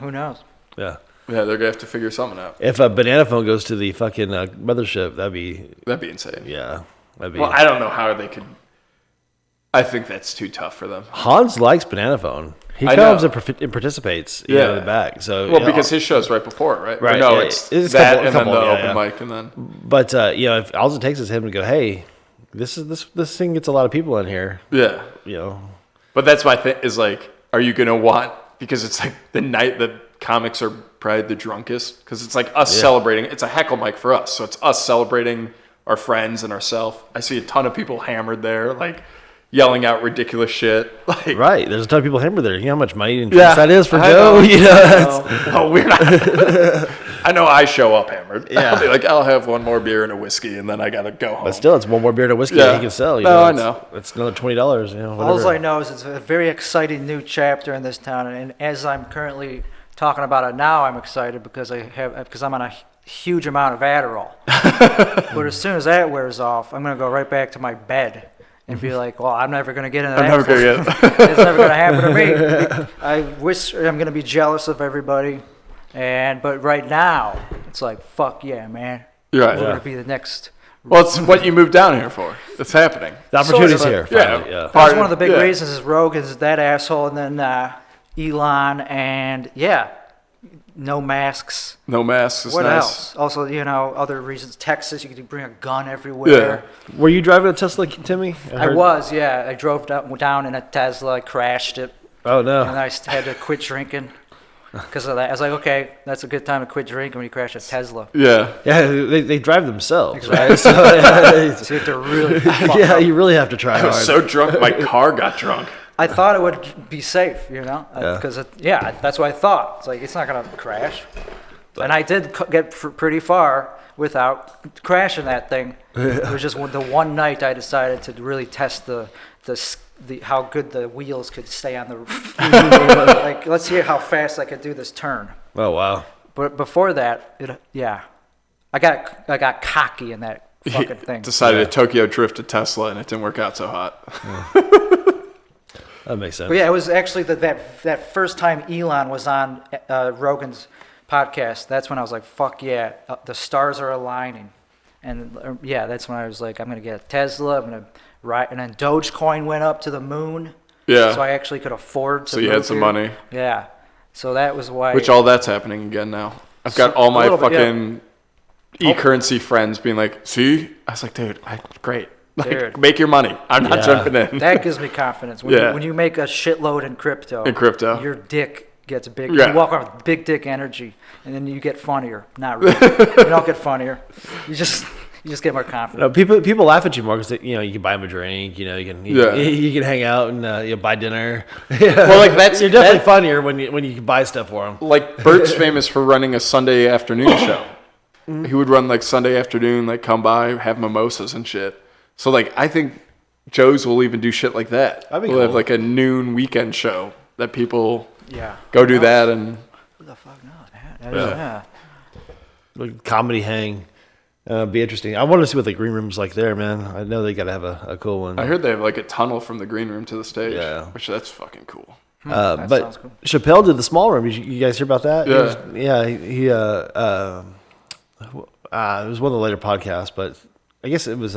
Who knows? Yeah. Yeah, they're gonna have to figure something out. If a Banana Phone goes to the fucking Mothership, that'd be insane. Yeah, that'd be. Well, I don't know how they could. I think that's too tough for them. Hans likes Banana Phone. He comes and participates, in the back. So because his show's right before it, right? Right. Or no, it's that and then the open mic, and then. But if all it takes is him to go, hey, this thing gets a lot of people in here. Yeah. But that's my thing is like, are you gonna want, because it's like the night that comics are probably the drunkest, because it's like us celebrating. It's a heckle mic for us, so it's us celebrating our friends and ourselves. I see a ton of people hammered there, like yelling out ridiculous shit. Like, right, there's a ton of people hammered there. You know how much money and drinks that is for Joe? No, we're not. I know I show up hammered. Yeah. I'll be like, I'll have one more beer and a whiskey, and then I gotta go home. But still, it's one more beer and a whiskey that he can sell. I know. It's another $20. All I know is it's a very exciting new chapter in this town, and as I'm currently talking about it now, I'm excited because I'm on a huge amount of Adderall. But as soon as that wears off, I'm gonna go right back to my bed and be like, well, I'm never gonna get into that. I'm never gonna get. It's never gonna happen to me. I wish I'm gonna be jealous of everybody, but right now it's like, fuck yeah, man. You're right. We're gonna be the next. Well, it's what you moved down here for. It's happening. The opportunity's Sort here. of, Finally, That's one of the big reasons is Rogan's that asshole, and then Elon, and no masks. No masks is What nice. else? Also, other reasons. Texas, you could bring a gun everywhere. Yeah. Were you driving a Tesla, Timmy? I was, yeah. I drove down in a Tesla, I crashed it, Oh no. and I had to quit drinking because of that. I was like, okay, that's a good time to quit drinking when you crash a Tesla. Yeah. Yeah, they drive themselves, Exactly. right? So, So you have to really fuck yeah, up. you really have to try I was hard. so drunk, my car got drunk. I thought it would be safe, because that's what I thought. It's like, it's not going to crash. And I did get pretty far without crashing that thing. It was just the one night I decided to really test the how good the wheels could stay on the like, let's see how fast I could do this turn. Oh wow. But before that, I got cocky in that fucking thing. Decided to Tokyo drift a Tesla, and it didn't work out so hot. That makes sense. But it was actually that first time Elon was on Rogan's podcast. That's when I was like, fuck yeah, the stars are aligning. And that's when I was like, I'm going to get a Tesla, I'm going to ride. And then Dogecoin went up to the moon. Yeah. So I actually could afford to So you had some money. Yeah. So that was why. Which all that's happening again now. I've got all my fucking e-currency friends being like, see? I was like, dude, great. Like, Dude. make your money. I'm not jumping in. That gives me confidence. When you make a shitload in crypto, your dick gets big. Yeah. You walk around with big dick energy, and then you get funnier. Not really. You don't get funnier. You just get more confident. No, people laugh at you more because you can buy them a drink. You can hang out and buy dinner. Well, like you're definitely funnier when you can buy stuff for them. Like Bert's famous for running a Sunday afternoon show. He would run like Sunday afternoon, like come by, have mimosas and shit. So like I think Joe's will even do shit like that. That'd be we'll cool. have like a noon weekend show that people Yeah. go do that and. Who the fuck knows? Yeah. Like comedy hang. Be interesting. I want to see what the green room's like there, man. I know they got to have a cool one. I heard they have like a tunnel from the green room to the stage. Yeah. Which that's fucking cool. That but sounds cool. Chappelle did the small room. You guys hear about that? Yeah. It was one of the later podcasts, but I guess it was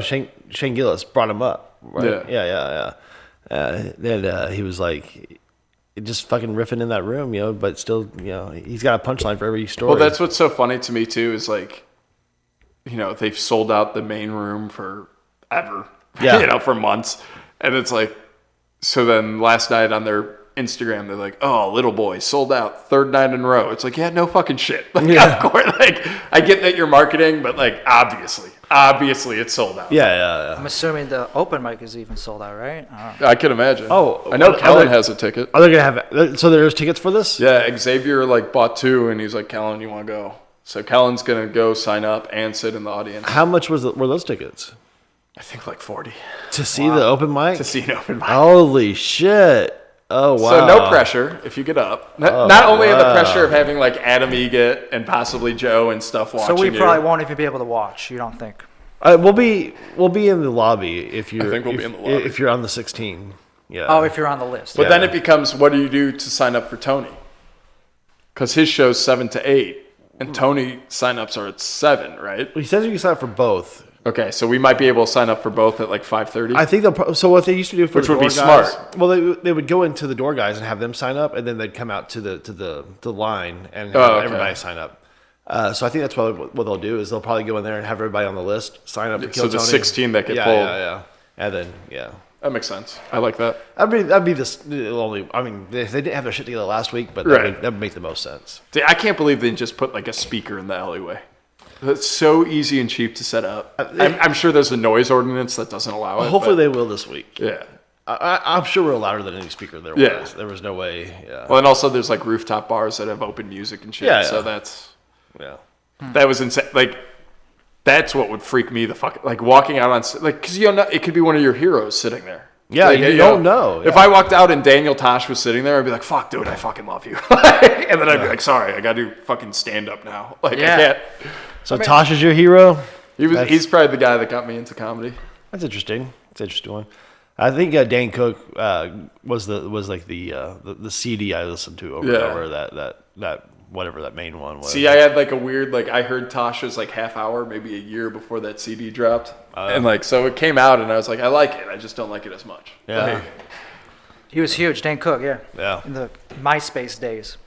Shane Gillis brought him up. Right? Yeah. Then he was like, just fucking riffing in that room, but still, he's got a punchline for every story. Well, that's what's so funny to me too is like, they've sold out the main room for ever, Yeah. for months. And it's like, so then last night on their Instagram, they're like, oh, Little Boy sold out third night in a row. It's like, yeah, no fucking shit. Like, of course, like, I get that you're marketing, but like, obviously it's sold out. Yeah. I'm assuming the open mic is even sold out, right? I can imagine. Oh, I know are Kellen they- has a ticket. Are they gonna have? So there's tickets for this? Yeah, Xavier like bought 2, and he's like, Kellen, you want to go? So Kellen's gonna go sign up and sit in the audience. How much were those tickets I think like 40 to see the open mic? to see an open mic. Holy shit! Oh wow! So no pressure if you get up. Not only the pressure of having like Adam Eget and possibly Joe and stuff watching So we you. probably won't even be able to watch. You don't think? We'll be in the lobby if you're. I think we'll be in the lobby. If you're on the 16. Yeah. Oh, if you're on the list. But then it becomes, what do you do to sign up for Tony? Because his show's 7 to 8, and Tony signups are at 7, right? He says you can sign up for both. Okay, so we might be able to sign up for both at like 5:30. I think so what they used to do for Which the would be door guys, smart. Well, they would go into the door guys and have them sign up, and then they'd come out to the line and have Oh, okay. everybody sign up. So I think that's probably what they'll do is they'll probably go in there and have everybody on the list sign up. For So Kill the Tony. 16 that get yeah, pulled. Yeah, and then That makes sense. I like that. that'd be the only. I mean, they didn't have their shit together last week, but Right. that would make the most sense. See, I can't believe they just put like a speaker in the alleyway. It's so easy and cheap to set up. I'm sure there's a noise ordinance that doesn't allow it. Hopefully but they will this week. Yeah. I'm sure we're louder than any speaker there Yeah. was. There was no way. Yeah. Well, and also there's like rooftop bars that have open music and shit. Yeah, So yeah. that Yeah. was insane. Like, that's what would freak me the fuck. Like walking out on like, because it could be one of your heroes sitting there. Yeah, Like, you don't know. If Yeah. I walked out and Daniel Tosh was sitting there, I'd be like, "Fuck, dude, I fucking love you," and then I'd be like, "Sorry, I got to do fucking stand up now." Like, Yeah. I can't. So Tosh is your hero. He's probably the guy that got me into comedy. That's interesting. It's an interesting one. I think Dan Cook was like the CD I listened to over and Yeah. over that whatever that main one was. See, I had like a weird, like, I heard Tasha's like half hour, maybe a year before that CD dropped. And like, so it came out and I was like, I like it. I just don't like it as much. Yeah. Like, He was huge, Dan Cook. Yeah. Yeah. In the MySpace days.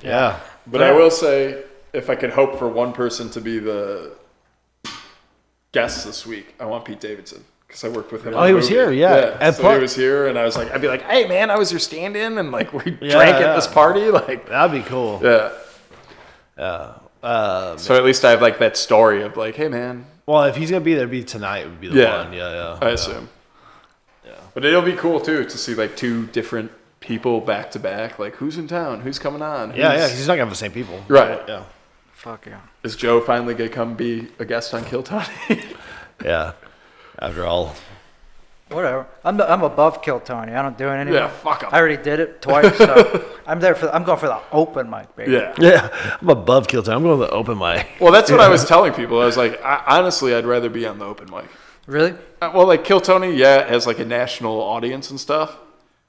Yeah. but I will say, if I could hope for one person to be the guest this week, I want Pete Davidson. Because I worked with him. Oh, on the he was movie. here, yeah. And So he was here and I was like, I'd be like, hey man, I was your stand-in and like we drank yeah. at this party. Like, That'd be cool. yeah. Yeah. So at least I have like that story of like, hey man, Well, if he's gonna be there, it'd be tonight. Would be the Yeah. one. Yeah. I assume. Yeah. But it'll be cool too to see like 2 different people back to back. Like, who's in town? Who's coming on? Yeah. Who's- He's not gonna have the same people. Right. Yeah. Fuck yeah. Is Joe finally gonna come be a guest on Kill Tony? Yeah. After all. Whatever. I'm above Kill Tony. I don't do it anymore. Yeah, fuck 'em. I already did it twice, so I'm going for the open mic, baby. Yeah. Yeah. I'm above Kill Tony. I'm going to the open mic. Well, that's what I was telling people. I was like, honestly, I'd rather be on the open mic. Really? Well, like Kill Tony, yeah, it has like a national audience and stuff.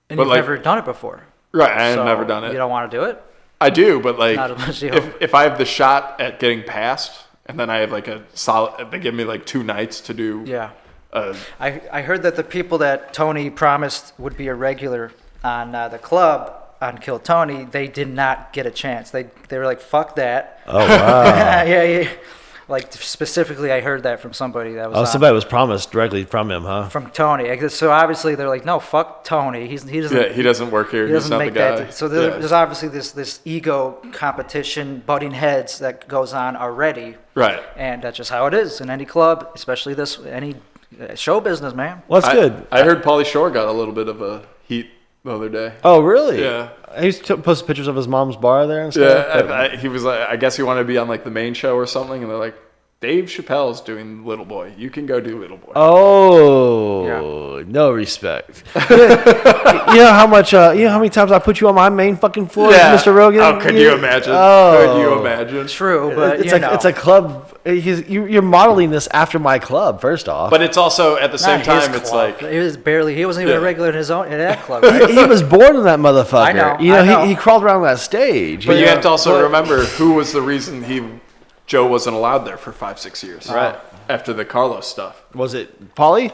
And But, you've like- never done it before. Right, I have So never done it. You don't want to do it? I do, but like, Not unless you- if I have the shot at getting passed, and then I have like a solid, they give me like 2 nights to do. Yeah. Uh, I heard that the people that Tony promised would be a regular on the club on Kill Tony, they did not get a chance. They were like, fuck that. Oh wow. yeah. Like specifically, I heard that from somebody that was Oh, on- somebody was promised directly from him, huh? from Tony. I guess- So obviously they're like, no, fuck Tony. He doesn't. yeah, he doesn't work here. He He's doesn't not make the guy. that. So Yeah. there's obviously this ego competition, butting heads that goes on already, Right. and that's just how it is in any club, especially any show business, man. Well, that's good. I heard Pauly Shore got a little bit of a heat the other day. Oh, really? Yeah. He used to post pictures of his mom's bar there and stuff. Yeah, he was like, I guess he wanted to be on like the main show or something, and they're like, Dave Chappelle's doing Little Boy. You can go do Little Boy. Oh, no respect. You know how much? You know how many times I put you on my main fucking floor, Mr. Rogan? Oh, could you imagine? Oh. Could you imagine? True, but It's you like know, it's a club. You're modeling this after my club. First off, But it's also at the same not his time, it's club. like, he wasn't even Yeah. a regular in that club. Right? he was born in that motherfucker. I know, You know, I know. He crawled around that stage. but you have to also but- remember who was the reason Joe wasn't allowed there for 5-6 years. Right. After the Carlos stuff. Was it Pauly?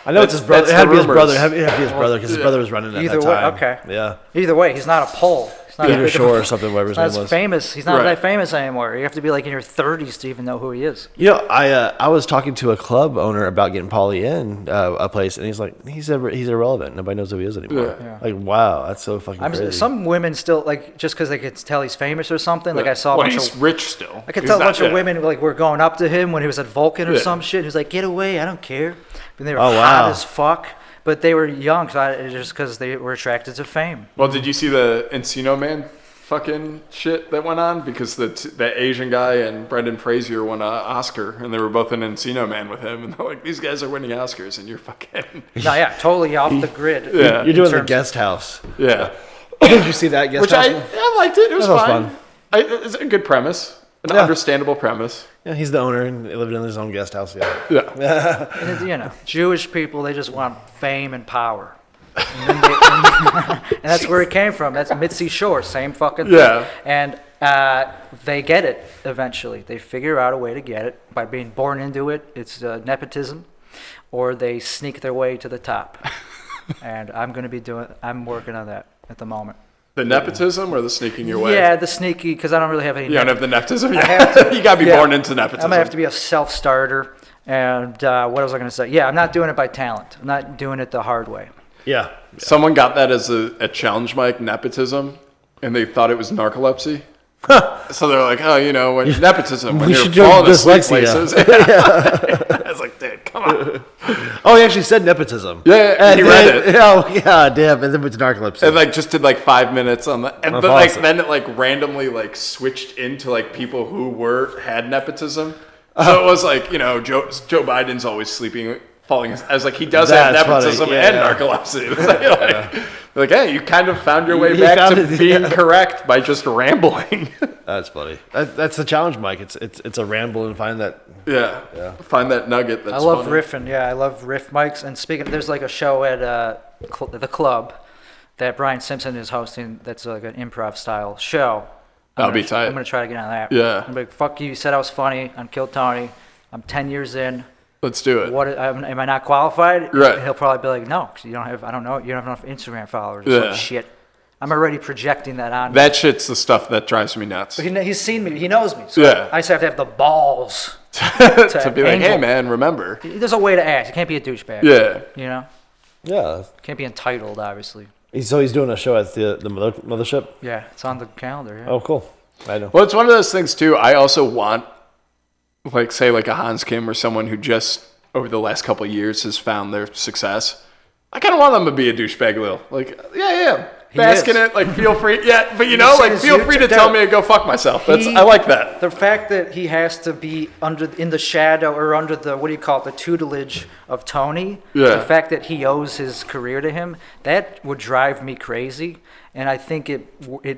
I know it's his brother. That's It had to the be his rumors. brother. It had to be his brother because his brother was running at Either that way, time. okay. Yeah. Either way, he's not a pole. He's not Peter big of a- Shore or something, whatever his not name as was. famous. He's not Right. that famous anymore. You have to be like in your 30s to even know who he is. You know, I was talking to a club owner about getting Paulie in a place, and he's like, he's irrelevant. Nobody knows who he is anymore. Yeah. Like, wow, that's so fucking crazy. Some women still like just because they could tell he's famous or something. Like I saw a Well, bunch he's of rich still. I could He's tell a not- bunch of yeah. women like were going up to him when he was at Vulcan or Yeah. some shit. He was like, "Get away! I don't care." And they were Oh, hot wow. as fuck, but they were young, just because they were attracted to fame. Well, did you see the Encino Man fucking shit that went on? Because the Asian guy and Brendan Fraser won an Oscar, and they were both in Encino Man with him, and they're like, these guys are winning Oscars, and you're fucking... No, yeah, totally off the grid. Yeah. You're doing the terms- guest house. Yeah. Did you see that guest Which house? I liked it. It was That was fine. fun. It's a good premise. An Yeah. understandable premise. Yeah, he's the owner and they lived in his own guest house. Yeah. Yeah. And Jewish people, they just want fame and power. And, then and that's where it came from. That's Mitzi Shore, same fucking thing. Yeah. And they get it eventually. They figure out a way to get it by being born into it. It's nepotism, or they sneak their way to the top. And I'm working on that at the moment. The nepotism or the sneaking your way? Yeah, the sneaky, because I don't really have any. You don't have the nepotism? have to- You got to be yeah. born into nepotism. I'm gonna have to be a self-starter. And what was I gonna say? Yeah, I'm not doing it by talent. I'm not doing it the hard way. Yeah. Someone got that as a challenge mic, nepotism, and they thought it was narcolepsy. So they're like, oh, when nepotism, when We you're should do falling asleep dyslexia. places. I was like, dude, come on. Oh, he actually said nepotism. Yeah, And he read then- it. Oh, yeah, damn. And then went to narcolepsy. And just did 5 minutes on that. And That's but awesome. then it randomly switched into people who had nepotism. So it was Joe Biden's always sleeping, falling. I was like, he does have That's funny. nepotism Yeah, and yeah. narcolepsy. It's like, hey, you kind of found your way You back found to it, being yeah. correct by just rambling. That's funny. That's the challenge, Mike. It's a ramble and find that. Yeah. Find that nugget. That's I love funny. riffing. Yeah, I love riff mics. And speaking, there's a show at the club that Brian Simpson is hosting. That's like an improv style show. That'll be tight. I'm gonna try to get on that. Yeah. I'm like, fuck you. You said I was funny on Kill Tony. I'm 10 years in. Let's do it. What am I not qualified? Right. He'll probably be like, no, 'cause you don't have. I don't know. You don't have enough Instagram followers. Or Yeah. some shit. I'm already projecting that on. That shit's the stuff that drives me nuts. But he's seen me. He knows me. So Yeah. I just have to have the balls. To be like, hey, angle. man, remember. There's a way to act. You can't be a douchebag. Yeah. You know. Yeah. Can't be entitled, obviously. So he's doing a show at the mothership. Yeah, it's on the calendar. Yeah. Oh, cool. I know. Well, it's one of those things, too. I also want, say, a Hans Kim or someone who just, over the last couple of years, has found their success. I kind of want them to be a douchebag, Lil. Yeah. He Bask in is. it, feel free. Yeah, but seen his feel free to YouTube- tell me to go fuck myself. I like that. The fact that he has to be in the shadow or under the the tutelage of Tony. Yeah. The fact that he owes his career to him, that would drive me crazy. And I think it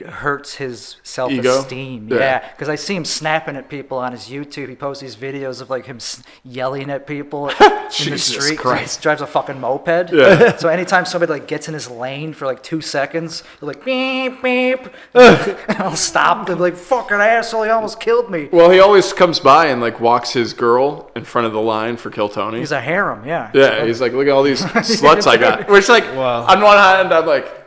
hurts his self-esteem. Ego? Yeah, because I see him snapping at people on his YouTube. He posts these videos of him yelling at people in the Jesus street. 'Cause Christ. He drives a fucking moped. Yeah. So anytime somebody gets in his lane for 2 seconds, he'll beep beep, and I'll stop them fucking asshole. He almost killed me. Well, he always comes by and walks his girl in front of the line for Kill Tony. He's a harem. Yeah. Yeah, he's like, look at all these sluts I got. Which, Wow. on one hand, I'm like,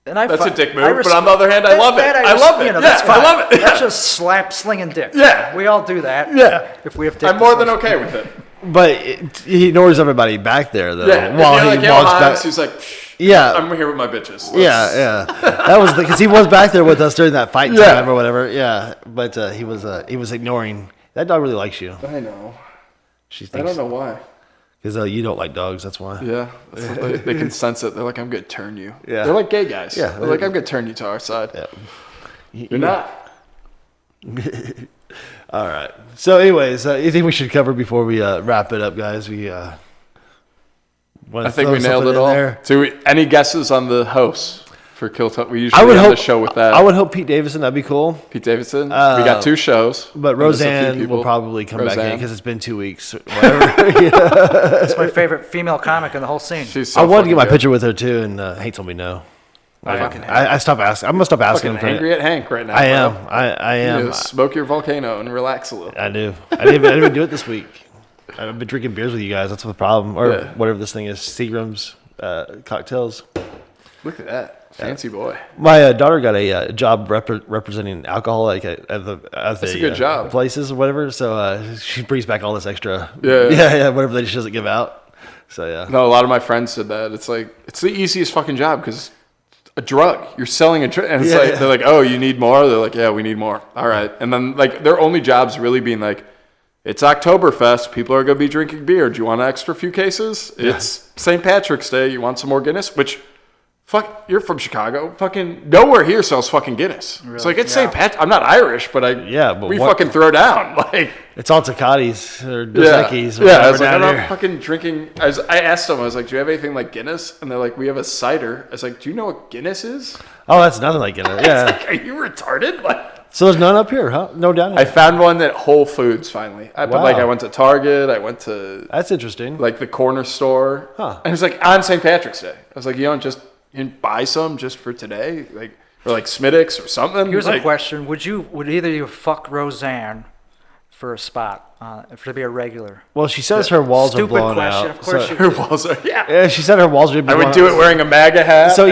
And I that's fi- a dick I move, but respect- on the other hand, I love it. that I love it. You know, Yeah, that's I fine. love it. That's Yeah. just slap slinging dick. Yeah. We all do that. Yeah. If we have dick I'm more than dysfunction. okay with it. But he ignores everybody back there though. Yeah, While if you're he like, walks Hans, back. he's like, "Psh, Yeah. I'm here with my bitches. Let's-" Yeah. That was because he was back there with us during that fight Yeah. time or whatever. Yeah, but he was ignoring. That dog really likes you. I know. She I thinks don't know why. because you don't like dogs. That's why. Yeah, they can sense it. They're like, I'm gonna turn you. Yeah. They're like gay guys. Yeah. They're like, I'm gonna turn you to our side. Yeah. You're not. All right. So, anyways, you think we should cover before we wrap it up, guys? I think we nailed it all. There? So, any guesses on the host for Kill Tony? We usually I would end hope the show with that. I would hope Pete Davidson. That'd be cool. Pete Davidson. We got 2 shows. But There's a few Roseanne people. will probably come back in Roseanne. because it's been 2 weeks. Whatever. That's my favorite female comic in the whole scene. She's so I wanted to fucking get my good. picture with her too, and he told me no. I stopped asking. I'm gonna stop asking Fucking him. angry at Hank right now. I am. bro. I You am. need to smoke your volcano and relax a little. I do. I didn't even do it this week. I've been drinking beers with you guys. That's the problem, or Yeah. whatever this thing is. Seagram's cocktails. Look at that. Fancy boy. My daughter got a job representing alcohol like at the That's a good job. places or whatever. So she brings back all this extra, Yeah. whatever that she doesn't give out. So yeah. No, a lot of my friends said that. It's like it's the easiest fucking job because a drug. You're selling a drug, and it's they're like, oh, you need more. They're like, yeah, we need more. All right, and then like their only jobs really being like, it's Oktoberfest. People are gonna be drinking beer. Do you want an extra few cases? It's St. Patrick's Day. You want some more Guinness? Which. Fuck, you're from Chicago. Fucking nowhere here sells fucking Guinness. Really? It's like it's St. Pat. I'm not Irish, but we fucking throw down. Like it's all Takatis or Dos Equis or I whatever was like, down I'm here. not fucking drinking. I asked them. I was like, do you have anything like Guinness? And they're like, we have a cider. I was like, do you know what Guinness is? Oh, that's nothing like Guinness. Yeah. Like, are you retarded? Like, so there's none up here, huh? No down here. I found one at Whole Foods finally. But like I went to Target. I went to that's interesting. like the corner store. Huh? And it was like on St. Patrick's Day. I was like, you can buy some just for today, like or like Smittix or something. Here's like, a question: Would either you fuck Roseanne for a spot, to be a regular? Well, she says her walls are Stupid blown question. out. Of course, her walls are. Yeah. Yeah, she said her walls are. I would do it wearing a MAGA hat. So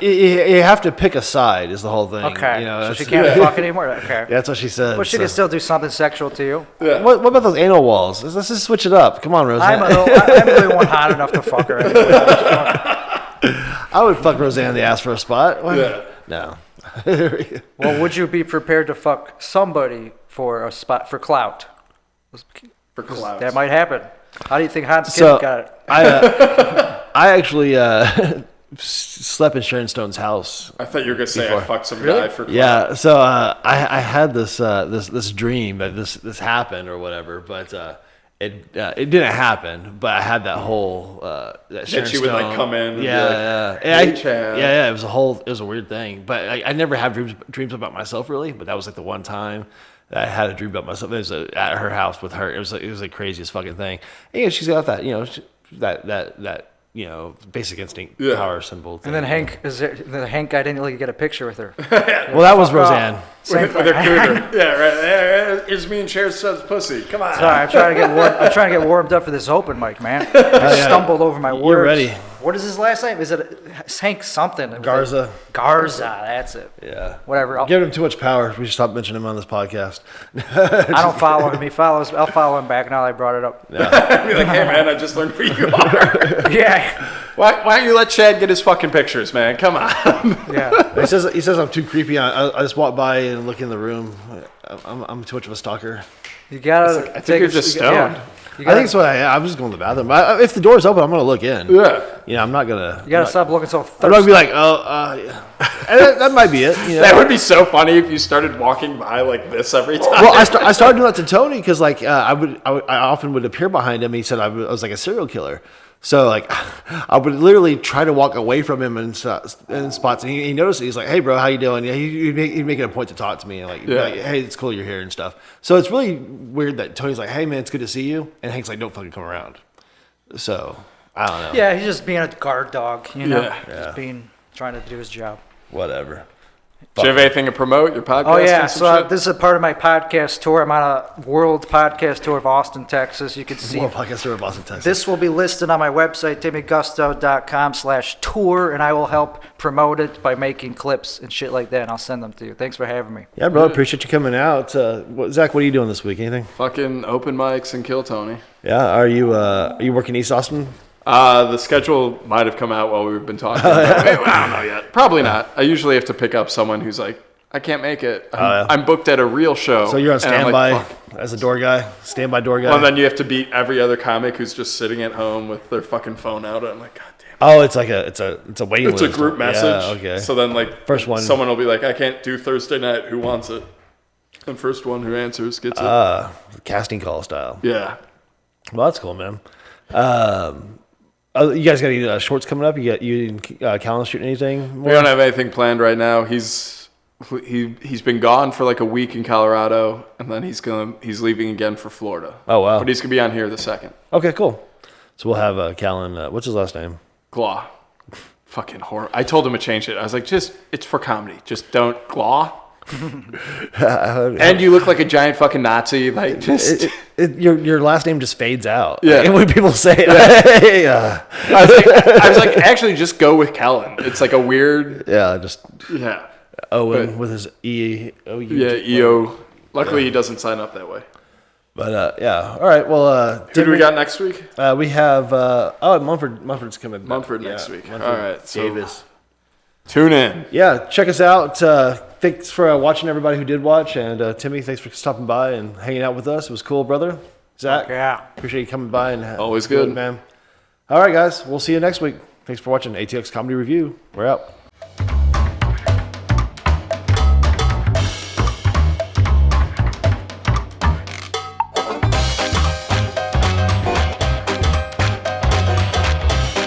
you have to pick a side is the whole thing. Okay, You know, so that's- she can't fuck anymore. Okay, Yeah, that's what she said. but she can still do something sexual to you. Yeah. What about those anal walls? Let's just switch it up. Come on, Roseanne. I'm the only one hot enough to fuck her. Anyway. I would fuck Roseanne in the ass for a spot. Why? Yeah. No. Well, would you be prepared to fuck somebody for a spot for clout? For clout. That might happen. How do you think Hans So Kim got it? I actually slept in Sharon Stone's house. I thought you were gonna say Before. I fucked some Really? guy for clout. Yeah, so I had this dream that this happened or whatever, but it didn't happen. But I had that whole that Sharon she would like Stone- come in. And Yeah, be like, yeah, "Hey, Chad." yeah. It was a weird thing, but I never have dreams about myself really. But that was like the one time that I had a dream about myself. It was at her house with her. It was the craziest fucking thing. And, yeah, she's got that that basic instinct power symbol thing. And then Hank guy didn't let get a picture with her. Well, that was Roseanne. With her cougar. Yeah, right. Here's me and Sharon Stone's pussy. Come on. Sorry, I'm trying to get warmed up for this open mic, man. I stumbled over my words. You're ready. What is his last name? Is it Hank something? Garza. Garza, that's it. Yeah. Whatever. Give him too much power. We should stop mentioning him on this podcast. I don't follow him. He follows. I'll follow him back now that I brought it up. Be like, hey man, I just learned who you are. Yeah. Why don't you let Chad get his fucking pictures, man? Come on. Yeah. He says I'm too creepy. I just walk by and look in the room. I'm too much of a stalker. You gotta. I think you're just stoned. I think so. I'm just going to the bathroom. If the door's open, I'm going to look in. Yeah. I'm not gonna. You gotta stop looking so thirsty. I'm not gonna be like, yeah. And that might be it. You know? That would be so funny if you started walking by like this every time. Well, I started doing that to Tony because like I often would appear behind him. He said I was like a serial killer. So like I would literally try to walk away from him in spots, and he noticed it. He's like, "Hey, bro, how you doing?" Yeah, he'd make it a point to talk to me, and like, "Hey, it's cool you're here" and stuff. So it's really weird that Tony's like, "Hey, man, it's good to see you," and Hank's like, "Don't fucking come around." So I don't know. Yeah, he's just being a guard dog, you know. Yeah. Just trying to do his job. Whatever. Do you have anything to promote your podcast? Oh yeah, and some so shit? this is a part of my podcast tour. I'm on a world podcast tour of Austin, Texas. You can see More podcast tour of Boston, Texas. this will be listed on my website, timmygusto.com/tour, and I will help promote it by making clips and shit like that, and I'll send them to you. Thanks for having me. Yeah, bro, appreciate you coming out. Zach, what are you doing this week? Anything? Fucking open mics and kill Tony. Yeah, are you working East Austin? The schedule might have come out while we've been talking. I don't know yet. Probably not. I usually have to pick up someone who's like, I can't make it. I'm booked at a real show. So you're on and I'm standby like, fuck. as a door guy, standby door guy. Well, then you have to beat every other comic who's just sitting at home with their fucking phone out. And I'm like, God damn. Oh, it's like it's a waiting It's list. a group message. Yeah, okay. So then like First one. someone will be like, I can't do Thursday night. Who wants it? And first one who answers gets it. Casting call style. Yeah. Well, that's cool, man. You guys got any shorts coming up? You and Callan shooting anything? We don't have anything planned right now. He's been gone for like a week in Colorado, and then he's leaving again for Florida. Oh wow. But he's gonna be on here the 2nd. Okay, cool. So we'll have Callan. What's his last name? Glaw. Fucking horror. I told him to change it. I was like, it's for comedy. Just don't Glaw. And you look like a giant fucking Nazi. Like, just. Your last name just fades out. Yeah. And when people say it, hey, I was like, actually, just go with Kellen. It's like a weird. yeah, just Yeah. Owen with his E-O-U. Yeah, EO. Luckily, he doesn't sign up that way. But, yeah. All right, well. Who do we got next week? We have, Mumford's coming back. Mumford next week. Mumford All right, so Davis. tune in. Yeah, check us out. Thanks for watching, everybody who did watch. And Timmy, thanks for stopping by and hanging out with us. It was cool, brother. Zach, Yeah. appreciate you coming by. And Always good. man. All right, guys. We'll see you next week. Thanks for watching ATX Comedy Review. We're out.